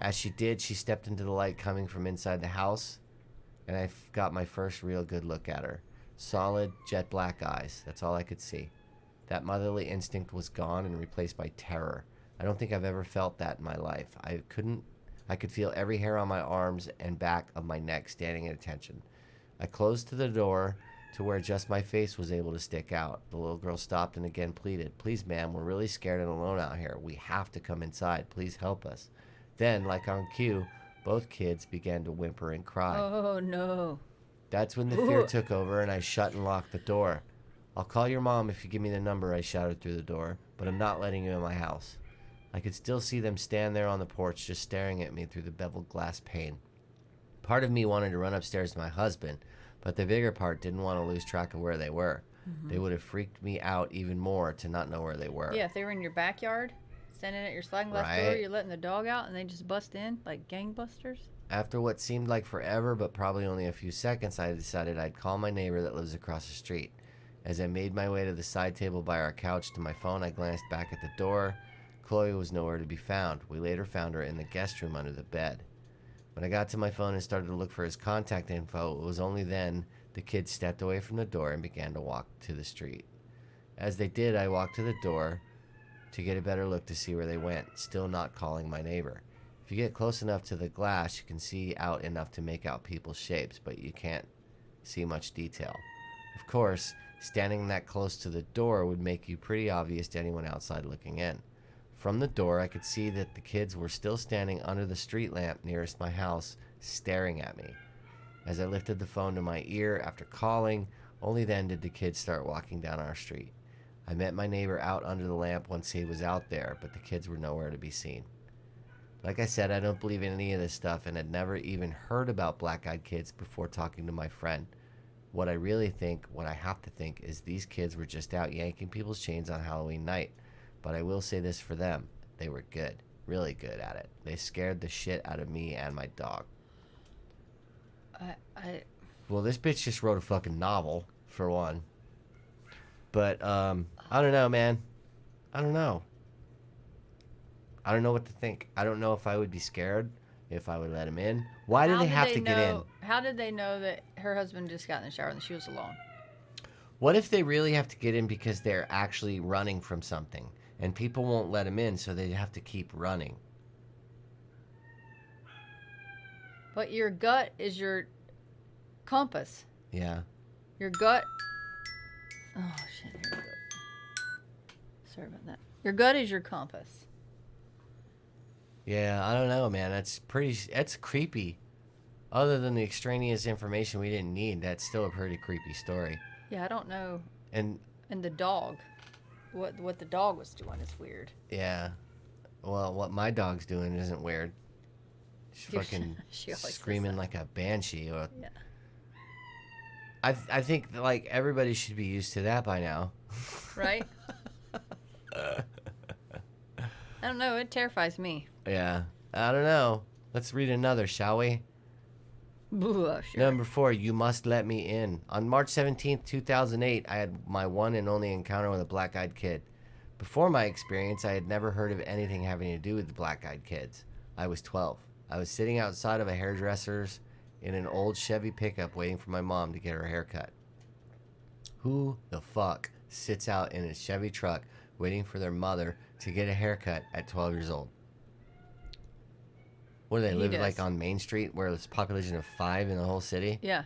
[SPEAKER 1] As she did, she stepped into the light coming from inside the house, and I got my first real good look at her. Solid, jet black eyes. That's all I could see. That motherly instinct was gone and replaced by terror. I don't think I've ever felt that in my life. I could feel every hair on my arms and back of my neck standing at attention. I closed to the door to where just my face was able to stick out. The little girl stopped and again pleaded, Please, ma'am, we're really scared and alone out here. We have to come inside. Please help us. Then, like on cue, both kids began to whimper and cry.
[SPEAKER 2] Oh, no.
[SPEAKER 1] That's when the fear took over and I shut and locked the door. I'll call your mom if you give me the number, I shouted through the door, but I'm not letting you in my house. I could still see them stand there on the porch just staring at me through the beveled glass pane. Part of me wanted to run upstairs to my husband, but the bigger part didn't want to lose track of where they were. Mm-hmm. They would have freaked me out even more to not know where they were.
[SPEAKER 2] Yeah, if they were in your backyard, standing at your sliding glass door, you're letting the dog out, and they just bust in like gangbusters.
[SPEAKER 1] After what seemed like forever, but probably only a few seconds, I decided I'd call my neighbor that lives across the street. As I made my way to the side table by our couch to my phone, I glanced back at the door. Chloe was nowhere to be found. We later found her in the guest room under the bed. When I got to my phone and started to look for his contact info, it was only then the kids stepped away from the door and began to walk to the street. As they did, I walked to the door to get a better look to see where they went, still not calling my neighbor. If you get close enough to the glass, you can see out enough to make out people's shapes, but you can't see much detail. Of course, standing that close to the door would make you pretty obvious to anyone outside looking in. From the door, I could see that the kids were still standing under the street lamp nearest my house, staring at me. As I lifted the phone to my ear after calling, only then did the kids start walking down our street. I met my neighbor out under the lamp once he was out there, but the kids were nowhere to be seen. Like I said, I don't believe in any of this stuff and had never even heard about black-eyed kids before talking to my friend. What I have to think, is these kids were just out yanking people's chains on Halloween night. But I will say this for them. They were good. Really good at it. They scared the shit out of me and my dog. Well, this bitch just wrote a fucking novel, for one. But, I don't know, man. I don't know. I don't know what to think. I don't know if I would be scared, if I would let him in. Why do they have to get in?
[SPEAKER 2] How did they know that her husband just got in the shower and she was alone?
[SPEAKER 1] What if they really have to get in because they're actually running from something and people won't let them in, so they have to keep running?
[SPEAKER 2] But your gut is your compass.
[SPEAKER 1] Yeah.
[SPEAKER 2] Your gut. Oh, shit. Here we go. Sorry about that. Your gut is your compass.
[SPEAKER 1] Yeah, I don't know, man. That's creepy. Other than the extraneous information we didn't need, that's still a pretty creepy story.
[SPEAKER 2] Yeah, I don't know.
[SPEAKER 1] And
[SPEAKER 2] the dog. What the dog was doing is weird.
[SPEAKER 1] Yeah. Well, what my dog's doing isn't weird. She's fucking screaming like a banshee. Yeah. I think, like, everybody should be used to that by now.
[SPEAKER 2] Right? I don't know. It terrifies me.
[SPEAKER 1] Yeah. I don't know. Let's read another, shall we?
[SPEAKER 2] Sure.
[SPEAKER 1] Number 4, you must let me in. On March 17th, 2008, I had my one and only encounter with a black-eyed kid. Before my experience, I had never heard of anything having to do with the black-eyed kids. I was 12. I was sitting outside of a hairdresser's in an old Chevy pickup waiting for my mom to get her hair cut. Who the fuck sits out in a Chevy truck waiting for their mother to get a haircut at 12 years old? What do they live like on Main Street where there's a population of 5 in the whole city?
[SPEAKER 2] Yeah.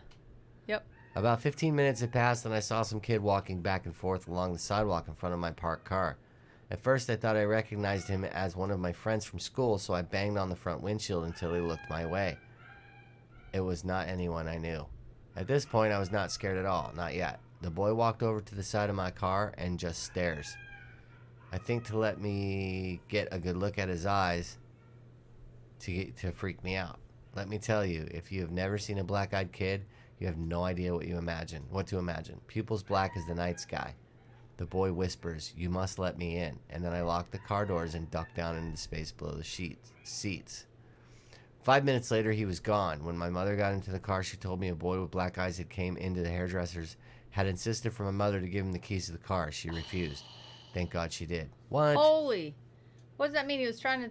[SPEAKER 2] Yep.
[SPEAKER 1] About 15 minutes had passed and I saw some kid walking back and forth along the sidewalk in front of my parked car. At first I thought I recognized him as one of my friends from school, so I banged on the front windshield until he looked my way. It was not anyone I knew. At this point I was not scared at all, not yet. The boy walked over to the side of my car and just stares. I think to let me get a good look at his eyes to freak me out. Let me tell you, if you have never seen a black-eyed kid, you have no idea what to imagine. Pupils black as the night sky. The boy whispers, "You must let me in," and then I locked the car doors and ducked down into the space below the seats. 5 minutes later, he was gone. When my mother got into the car, she told me a boy with black eyes that came into the hairdresser's had insisted for my mother to give him the keys to the car. She refused. Thank God she did. What?
[SPEAKER 2] Holy. What does that mean? He was trying to...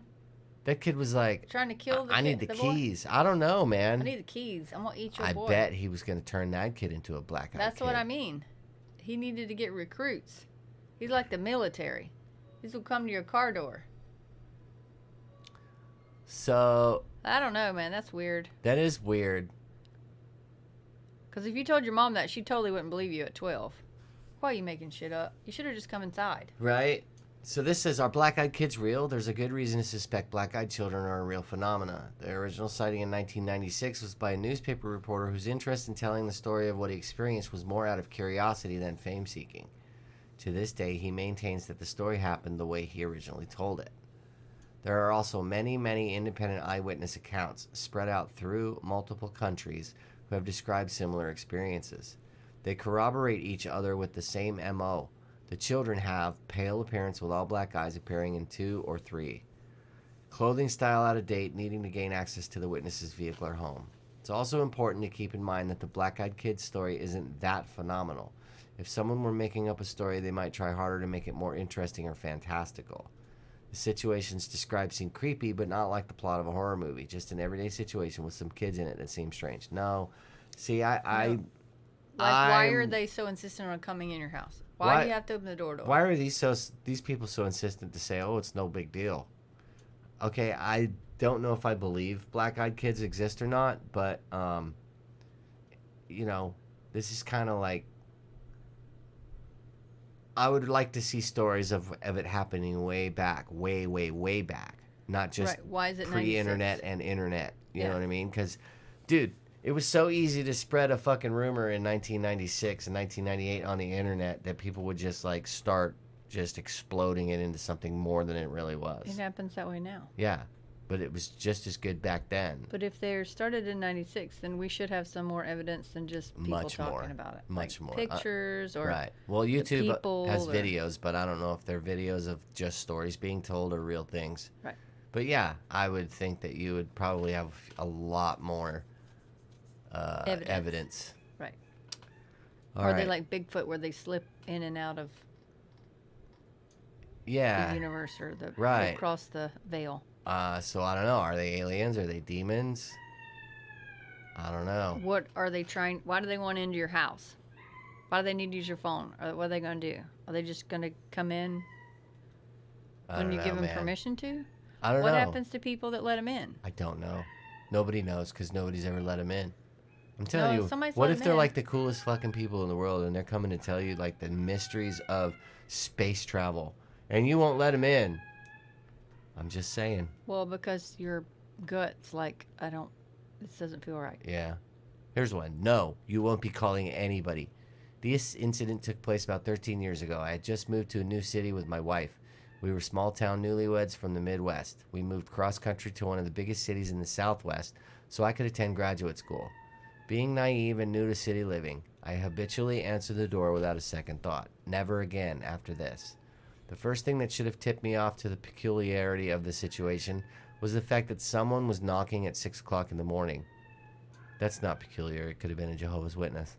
[SPEAKER 1] That kid was like,
[SPEAKER 2] trying to kill the
[SPEAKER 1] I need the keys. I don't know, man.
[SPEAKER 2] I need the keys. I'm going to eat your boy.
[SPEAKER 1] I bet he was going to turn that kid into a black-eyed kid.
[SPEAKER 2] That's what I mean. He needed to get recruits. He's like the military. These will come to your car door.
[SPEAKER 1] So...
[SPEAKER 2] I don't know, man. That's weird.
[SPEAKER 1] That is weird.
[SPEAKER 2] Because if you told your mom that, she totally wouldn't believe you at 12. Why are you making shit up? You should have just come inside.
[SPEAKER 1] Right? So this says, are black-eyed kids real? There's a good reason to suspect black-eyed children are a real phenomena. The original sighting in 1996 was by a newspaper reporter whose interest in telling the story of what he experienced was more out of curiosity than fame-seeking. To this day, he maintains that the story happened the way he originally told it. There are also many, many independent eyewitness accounts spread out through multiple countries who have described similar experiences. They corroborate each other with the same MO. The children have pale appearance with all black eyes appearing in 2 or 3. Clothing style out of date, needing to gain access to the witness's vehicle or home. It's also important to keep in mind that the black-eyed kid story isn't that phenomenal. If someone were making up a story, they might try harder to make it more interesting or fantastical. The situations described seem creepy, but not like the plot of a horror movie. Just an everyday situation with some kids in it that seems strange. No. See,
[SPEAKER 2] No. Why are they so insistent on coming in your house? Why do you have to open the door to them?
[SPEAKER 1] Why are these people so insistent to say, "Oh, it's no big deal"? Okay, I don't know if I believe black-eyed kids exist or not, but this is kind of like, I would like to see stories of it happening way back, way, way, way back, not just
[SPEAKER 2] right. Why is it
[SPEAKER 1] pre-internet
[SPEAKER 2] 96?
[SPEAKER 1] and internet. You know what I mean? Because, dude, it was so easy to spread a fucking rumor in 1996 and 1998 on the internet that people would just like start just exploding it into something more than it really was.
[SPEAKER 2] It happens that way now.
[SPEAKER 1] Yeah, but it was just as good back then.
[SPEAKER 2] But if they're started in 96, then we should have some more evidence than just people talking about it.
[SPEAKER 1] Much more.
[SPEAKER 2] Pictures or
[SPEAKER 1] right. Well, YouTube has
[SPEAKER 2] or
[SPEAKER 1] videos, but I don't know if they're videos of just stories being told or real things.
[SPEAKER 2] Right.
[SPEAKER 1] But yeah, I would think that you would probably have a lot more evidence.
[SPEAKER 2] Right.
[SPEAKER 1] All
[SPEAKER 2] or
[SPEAKER 1] right.
[SPEAKER 2] they like Bigfoot where they slip in and out of the universe or they cross the veil.
[SPEAKER 1] So I don't know. Are they aliens? Are they demons? I don't know.
[SPEAKER 2] What are they trying? Why do they want into your house? Why do they need to use your phone? Or what are they going to do? Are they just going to come in when you give them permission to?
[SPEAKER 1] I don't know.
[SPEAKER 2] What happens to people that let them in?
[SPEAKER 1] I don't know. Nobody knows because nobody's ever let them in. I'm telling you,
[SPEAKER 2] somebody's
[SPEAKER 1] what
[SPEAKER 2] let
[SPEAKER 1] if
[SPEAKER 2] 'em
[SPEAKER 1] they're
[SPEAKER 2] in.
[SPEAKER 1] like the coolest fucking people in the world and they're coming to tell you like the mysteries of space travel and you won't let them in? I'm just saying.
[SPEAKER 2] Well, because your gut's like, this doesn't feel right.
[SPEAKER 1] Yeah. Here's one. No, you won't be calling anybody. This incident took place about 13 years ago. I had just moved to a new city with my wife. We were small town newlyweds from the Midwest. We moved cross country to one of the biggest cities in the Southwest so I could attend graduate school. Being naive and new to city living, I habitually answered the door without a second thought. Never again after this. The first thing that should have tipped me off to the peculiarity of the situation was the fact that someone was knocking at 6 o'clock in the morning. That's not peculiar. It could have been a Jehovah's Witness.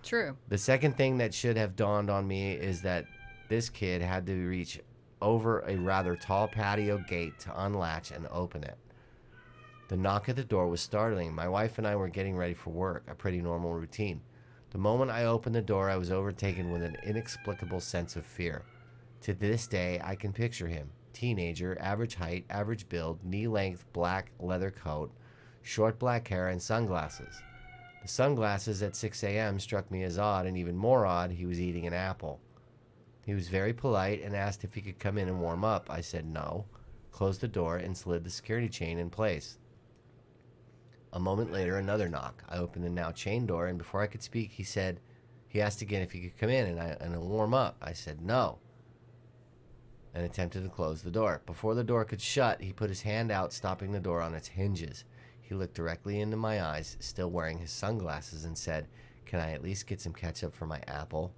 [SPEAKER 2] True.
[SPEAKER 1] The second thing that should have dawned on me is that this kid had to reach over a rather tall patio gate to unlatch and open it. The knock at the door was startling. My wife and I were getting ready for work, a pretty normal routine. The moment I opened the door, I was overtaken with an inexplicable sense of fear. To this day, I can picture him. Teenager, average height, average build, knee-length black leather coat, short black hair, and sunglasses. The sunglasses at 6 a.m. struck me as odd, and even more odd, he was eating an apple. He was very polite and asked if he could come in and warm up. I said no, closed the door, and slid the security chain in place. A moment later, another knock. I opened the now chain door, and before I could speak, he asked again if he could come in and warm up. I said no, and attempted to close the door. Before the door could shut, he put his hand out, stopping the door on its hinges. He looked directly into my eyes, still wearing his sunglasses, and said, "Can I at least get some ketchup for my apple?"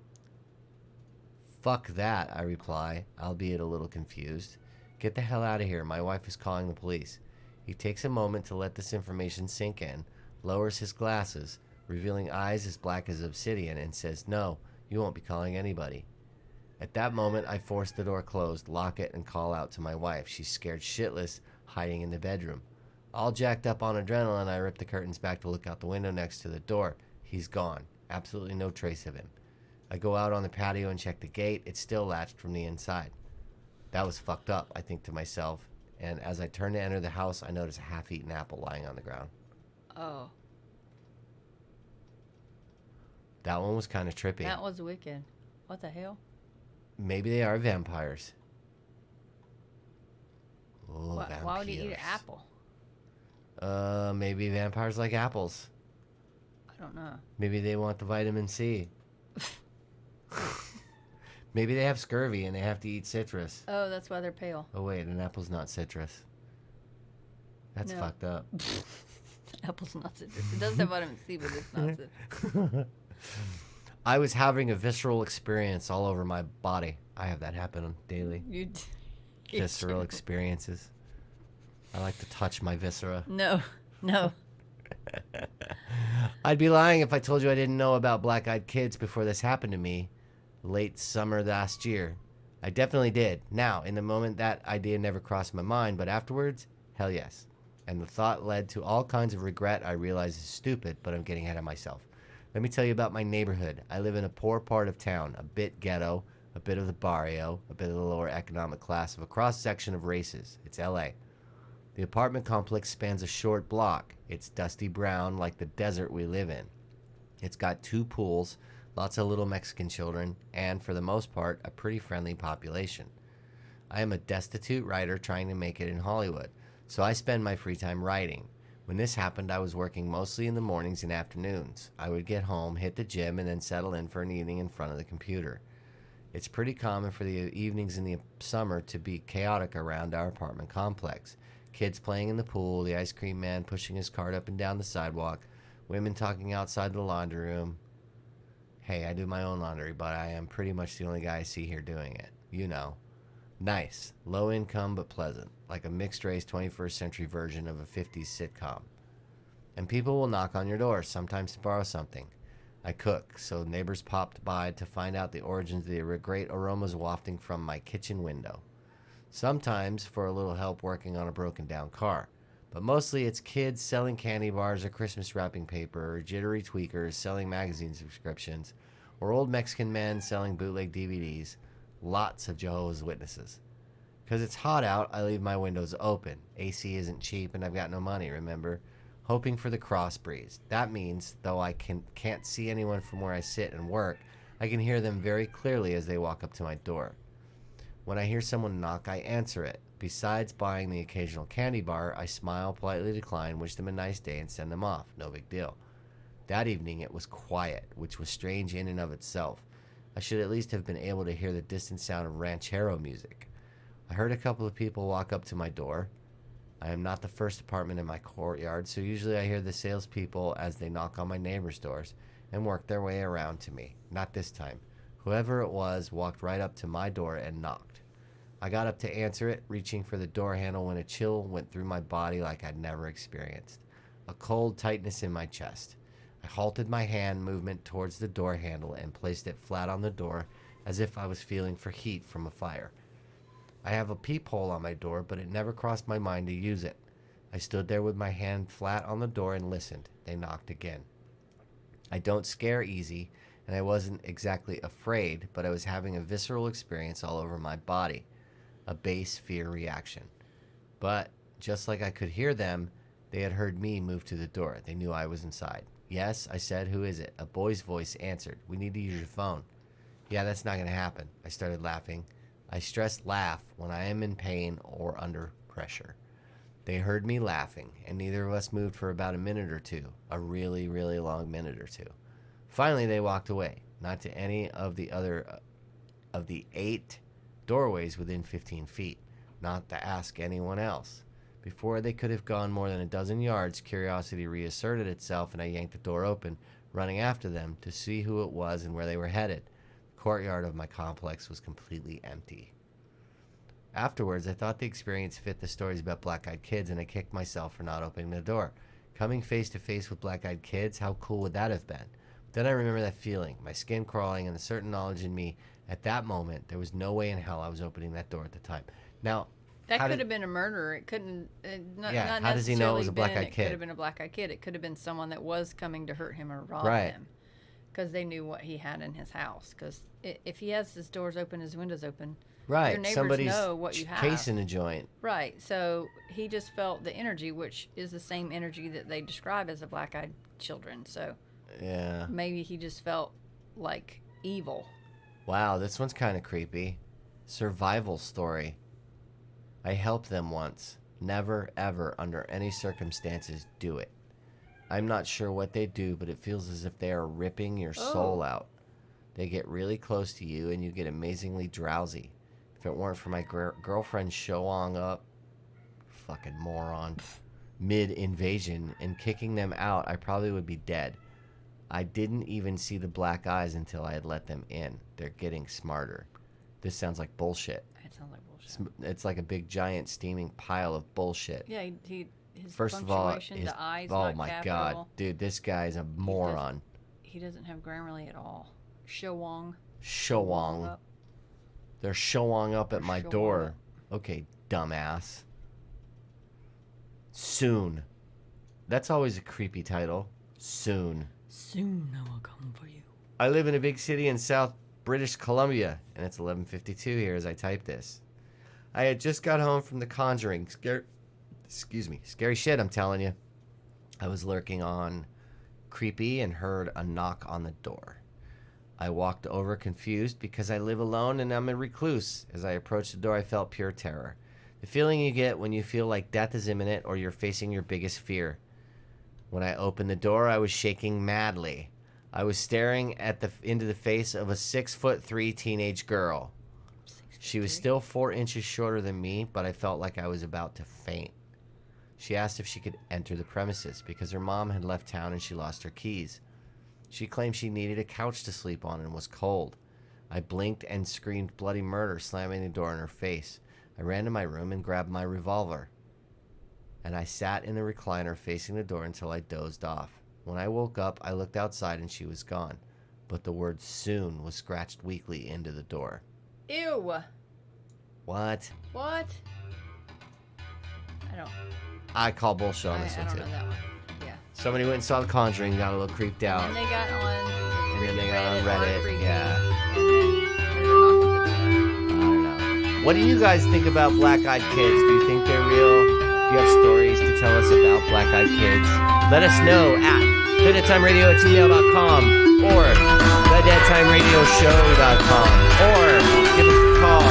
[SPEAKER 1] "Fuck that," I reply, albeit a little confused. "Get the hell out of here. My wife is calling the police." He takes a moment to let this information sink in, lowers his glasses, revealing eyes as black as obsidian, and says, "No, you won't be calling anybody." At that moment, I force the door closed, lock it, and call out to my wife. She's scared shitless, hiding in the bedroom. All jacked up on adrenaline, I rip the curtains back to look out the window next to the door. He's gone. Absolutely no trace of him. I go out on the patio and check the gate. It's still latched from the inside. That was fucked up, I think to myself. And as I turn to enter the house, I notice a half-eaten apple lying on the ground.
[SPEAKER 2] Oh.
[SPEAKER 1] That one was kind of trippy.
[SPEAKER 2] That was wicked. What the hell?
[SPEAKER 1] Maybe they are vampires. Oh, vampires.
[SPEAKER 2] Why would he eat an apple?
[SPEAKER 1] Maybe vampires like apples.
[SPEAKER 2] I don't know.
[SPEAKER 1] Maybe they want the vitamin C. Maybe they have scurvy and they have to eat citrus.
[SPEAKER 2] Oh, that's why they're pale.
[SPEAKER 1] Oh, wait, an apple's not citrus. That's fucked up.
[SPEAKER 2] Apple's not citrus. It does have vitamin C, but it's not citrus.
[SPEAKER 1] I was having a visceral experience all over my body. I have that happen daily. Visceral experiences. I like to touch my viscera.
[SPEAKER 2] No.
[SPEAKER 1] I'd be lying if I told you I didn't know about black-eyed kids before this happened to me late summer last year. I definitely did. Now, in the moment, that idea never crossed my mind, but afterwards, hell yes. And the thought led to all kinds of regret I realize is stupid, but I'm getting ahead of myself. Let me tell you about my neighborhood. I live in a poor part of town, a bit ghetto, a bit of the barrio, a bit of the lower economic class of a cross-section of races. It's L.A. The apartment complex spans a short block. It's dusty brown like the desert we live in. It's got 2 pools, lots of little Mexican children, and, for the most part, a pretty friendly population. I am a destitute writer trying to make it in Hollywood, so I spend my free time writing. When this happened, I was working mostly in the mornings and afternoons. I would get home, hit the gym, and then settle in for an evening in front of the computer. It's pretty common for the evenings in the summer to be chaotic around our apartment complex. Kids playing in the pool, the ice cream man pushing his cart up and down the sidewalk, women talking outside the laundry room. Hey, I do my own laundry, but I am pretty much the only guy I see here doing it. You know. Nice. Low income but pleasant. Like a mixed-race 21st century version of a 50s sitcom. And people will knock on your door, sometimes to borrow something. I cook, so neighbors popped by to find out the origins of the great aromas wafting from my kitchen window. Sometimes for a little help working on a broken-down car. But mostly it's kids selling candy bars or Christmas wrapping paper, or jittery tweakers selling magazine subscriptions, or old Mexican men selling bootleg DVDs. Lots of Jehovah's Witnesses. Because it's hot out, I leave my windows open. AC isn't cheap and I've got no money, remember? Hoping for the cross breeze. That means, though I can't see anyone from where I sit and work, I can hear them very clearly as they walk up to my door. When I hear someone knock, I answer it. Besides buying the occasional candy bar, I smile, politely decline, wish them a nice day, and send them off. No big deal. That evening it was quiet, which was strange in and of itself. I should at least have been able to hear the distant sound of ranchero music. I heard a couple of people walk up to my door. I am not the first apartment in my courtyard, so usually I hear the salespeople as they knock on my neighbors' doors and work their way around to me. Not this time. Whoever it was walked right up to my door and knocked. I got up to answer it, reaching for the door handle when a chill went through my body like I'd never experienced. A cold tightness in my chest. I halted my hand movement towards the door handle and placed it flat on the door as if I was feeling for heat from a fire. I have a peephole on my door, but it never crossed my mind to use it. I stood there with my hand flat on the door and listened. They knocked again. I don't scare easy, and I wasn't exactly afraid, but I was having a visceral experience all over my body. A base fear reaction. But, just like I could hear them, they had heard me move to the door. They knew I was inside. Yes, I said, who is it? A boy's voice answered. We need to use your phone. Yeah, that's not going to happen. I started laughing. I stress laugh when I am in pain or under pressure. They heard me laughing, and neither of us moved for about a minute or two. A really, really long minute or two. Finally, they walked away. Not to any of the other of the 8 doorways within 15 feet. Not to ask anyone else. Before they could have gone more than a dozen yards, curiosity reasserted itself, and I yanked the door open, running after them to see who it was and where they were headed. The courtyard of my complex was completely empty. Afterwards, I thought the experience fit the stories about black-eyed kids, and I kicked myself for not opening the door. Coming face to face with black-eyed kids, how cool would that have been? Then I remember that feeling, my skin crawling, and the certain knowledge in me. At that moment, there was no way in hell I was opening that door at the time. Now,
[SPEAKER 2] that could have been a murderer. It couldn't. Not
[SPEAKER 1] how does he know it was a black-eyed kid?
[SPEAKER 2] It could have been a black-eyed kid. It could have been someone that was coming to hurt him or rob him, because they knew what he had in his house. Because if he has his doors open, his windows open,
[SPEAKER 1] right,
[SPEAKER 2] your neighbors
[SPEAKER 1] somebody's
[SPEAKER 2] know what you have.
[SPEAKER 1] Casing a joint.
[SPEAKER 2] Right. So he just felt the energy, which is the same energy that they describe as the black-eyed children. So
[SPEAKER 1] yeah,
[SPEAKER 2] maybe he just felt like evil.
[SPEAKER 1] Wow, this one's kind of creepy. Survival story. I helped them once. Never, ever, under any circumstances, do it. I'm not sure what they do, but it feels as if they are ripping your soul out. They get really close to you, and you get amazingly drowsy. If it weren't for my girlfriend showing up, fucking moron, mid-invasion, and kicking them out, I probably would be dead. I didn't even see the black eyes until I had let them in. They're getting smarter. This sounds like bullshit.
[SPEAKER 2] It sounds like bullshit.
[SPEAKER 1] It's like a big, giant, steaming pile of bullshit.
[SPEAKER 2] Yeah, his
[SPEAKER 1] First of all,
[SPEAKER 2] the eyes,
[SPEAKER 1] oh
[SPEAKER 2] not
[SPEAKER 1] my
[SPEAKER 2] capital.
[SPEAKER 1] God, dude, this guy's a moron.
[SPEAKER 2] He doesn't have Grammarly at all. Showong.
[SPEAKER 1] They're showing up at my door. Okay, dumbass. Soon. That's always a creepy title. Soon.
[SPEAKER 2] Soon I will come for you.
[SPEAKER 1] I live in a big city in South British Columbia, and it's 11:52 here as I type this. I had just got home from The Conjuring. Scary shit, I'm telling you. I was lurking on creepy and heard a knock on the door. I walked over confused because I live alone and I'm a recluse. As I approached the door, I felt pure terror. The feeling you get when you feel like death is imminent or you're facing your biggest fear. When I opened the door, I was shaking madly. I was staring into the face of a 6'3" teenage girl. She was still 4 inches shorter than me, but I felt like I was about to faint. She asked if she could enter the premises because her mom had left town and she lost her keys. She claimed she needed a couch to sleep on and was cold. I blinked and screamed bloody murder, slamming the door in her face. I ran to my room and grabbed my revolver. And I sat in the recliner facing the door until I dozed off. When I woke up, I looked outside and she was gone. But the word soon was scratched weakly into the door.
[SPEAKER 2] Ew.
[SPEAKER 1] What?
[SPEAKER 2] I
[SPEAKER 1] call bullshit on this one, too.
[SPEAKER 2] I don't know that one. Yeah.
[SPEAKER 1] Somebody went and saw The Conjuring, got a little creeped out.
[SPEAKER 2] And they got on
[SPEAKER 1] Reddit. Yeah.
[SPEAKER 2] And
[SPEAKER 1] I don't know. What do you guys think about black-eyed kids? Do you think they're real? Do you have stories to tell us about black-eyed kids? Let us know at thedeadtimeradio@gmail.com or thedeadtimeradioshow.com or give us a call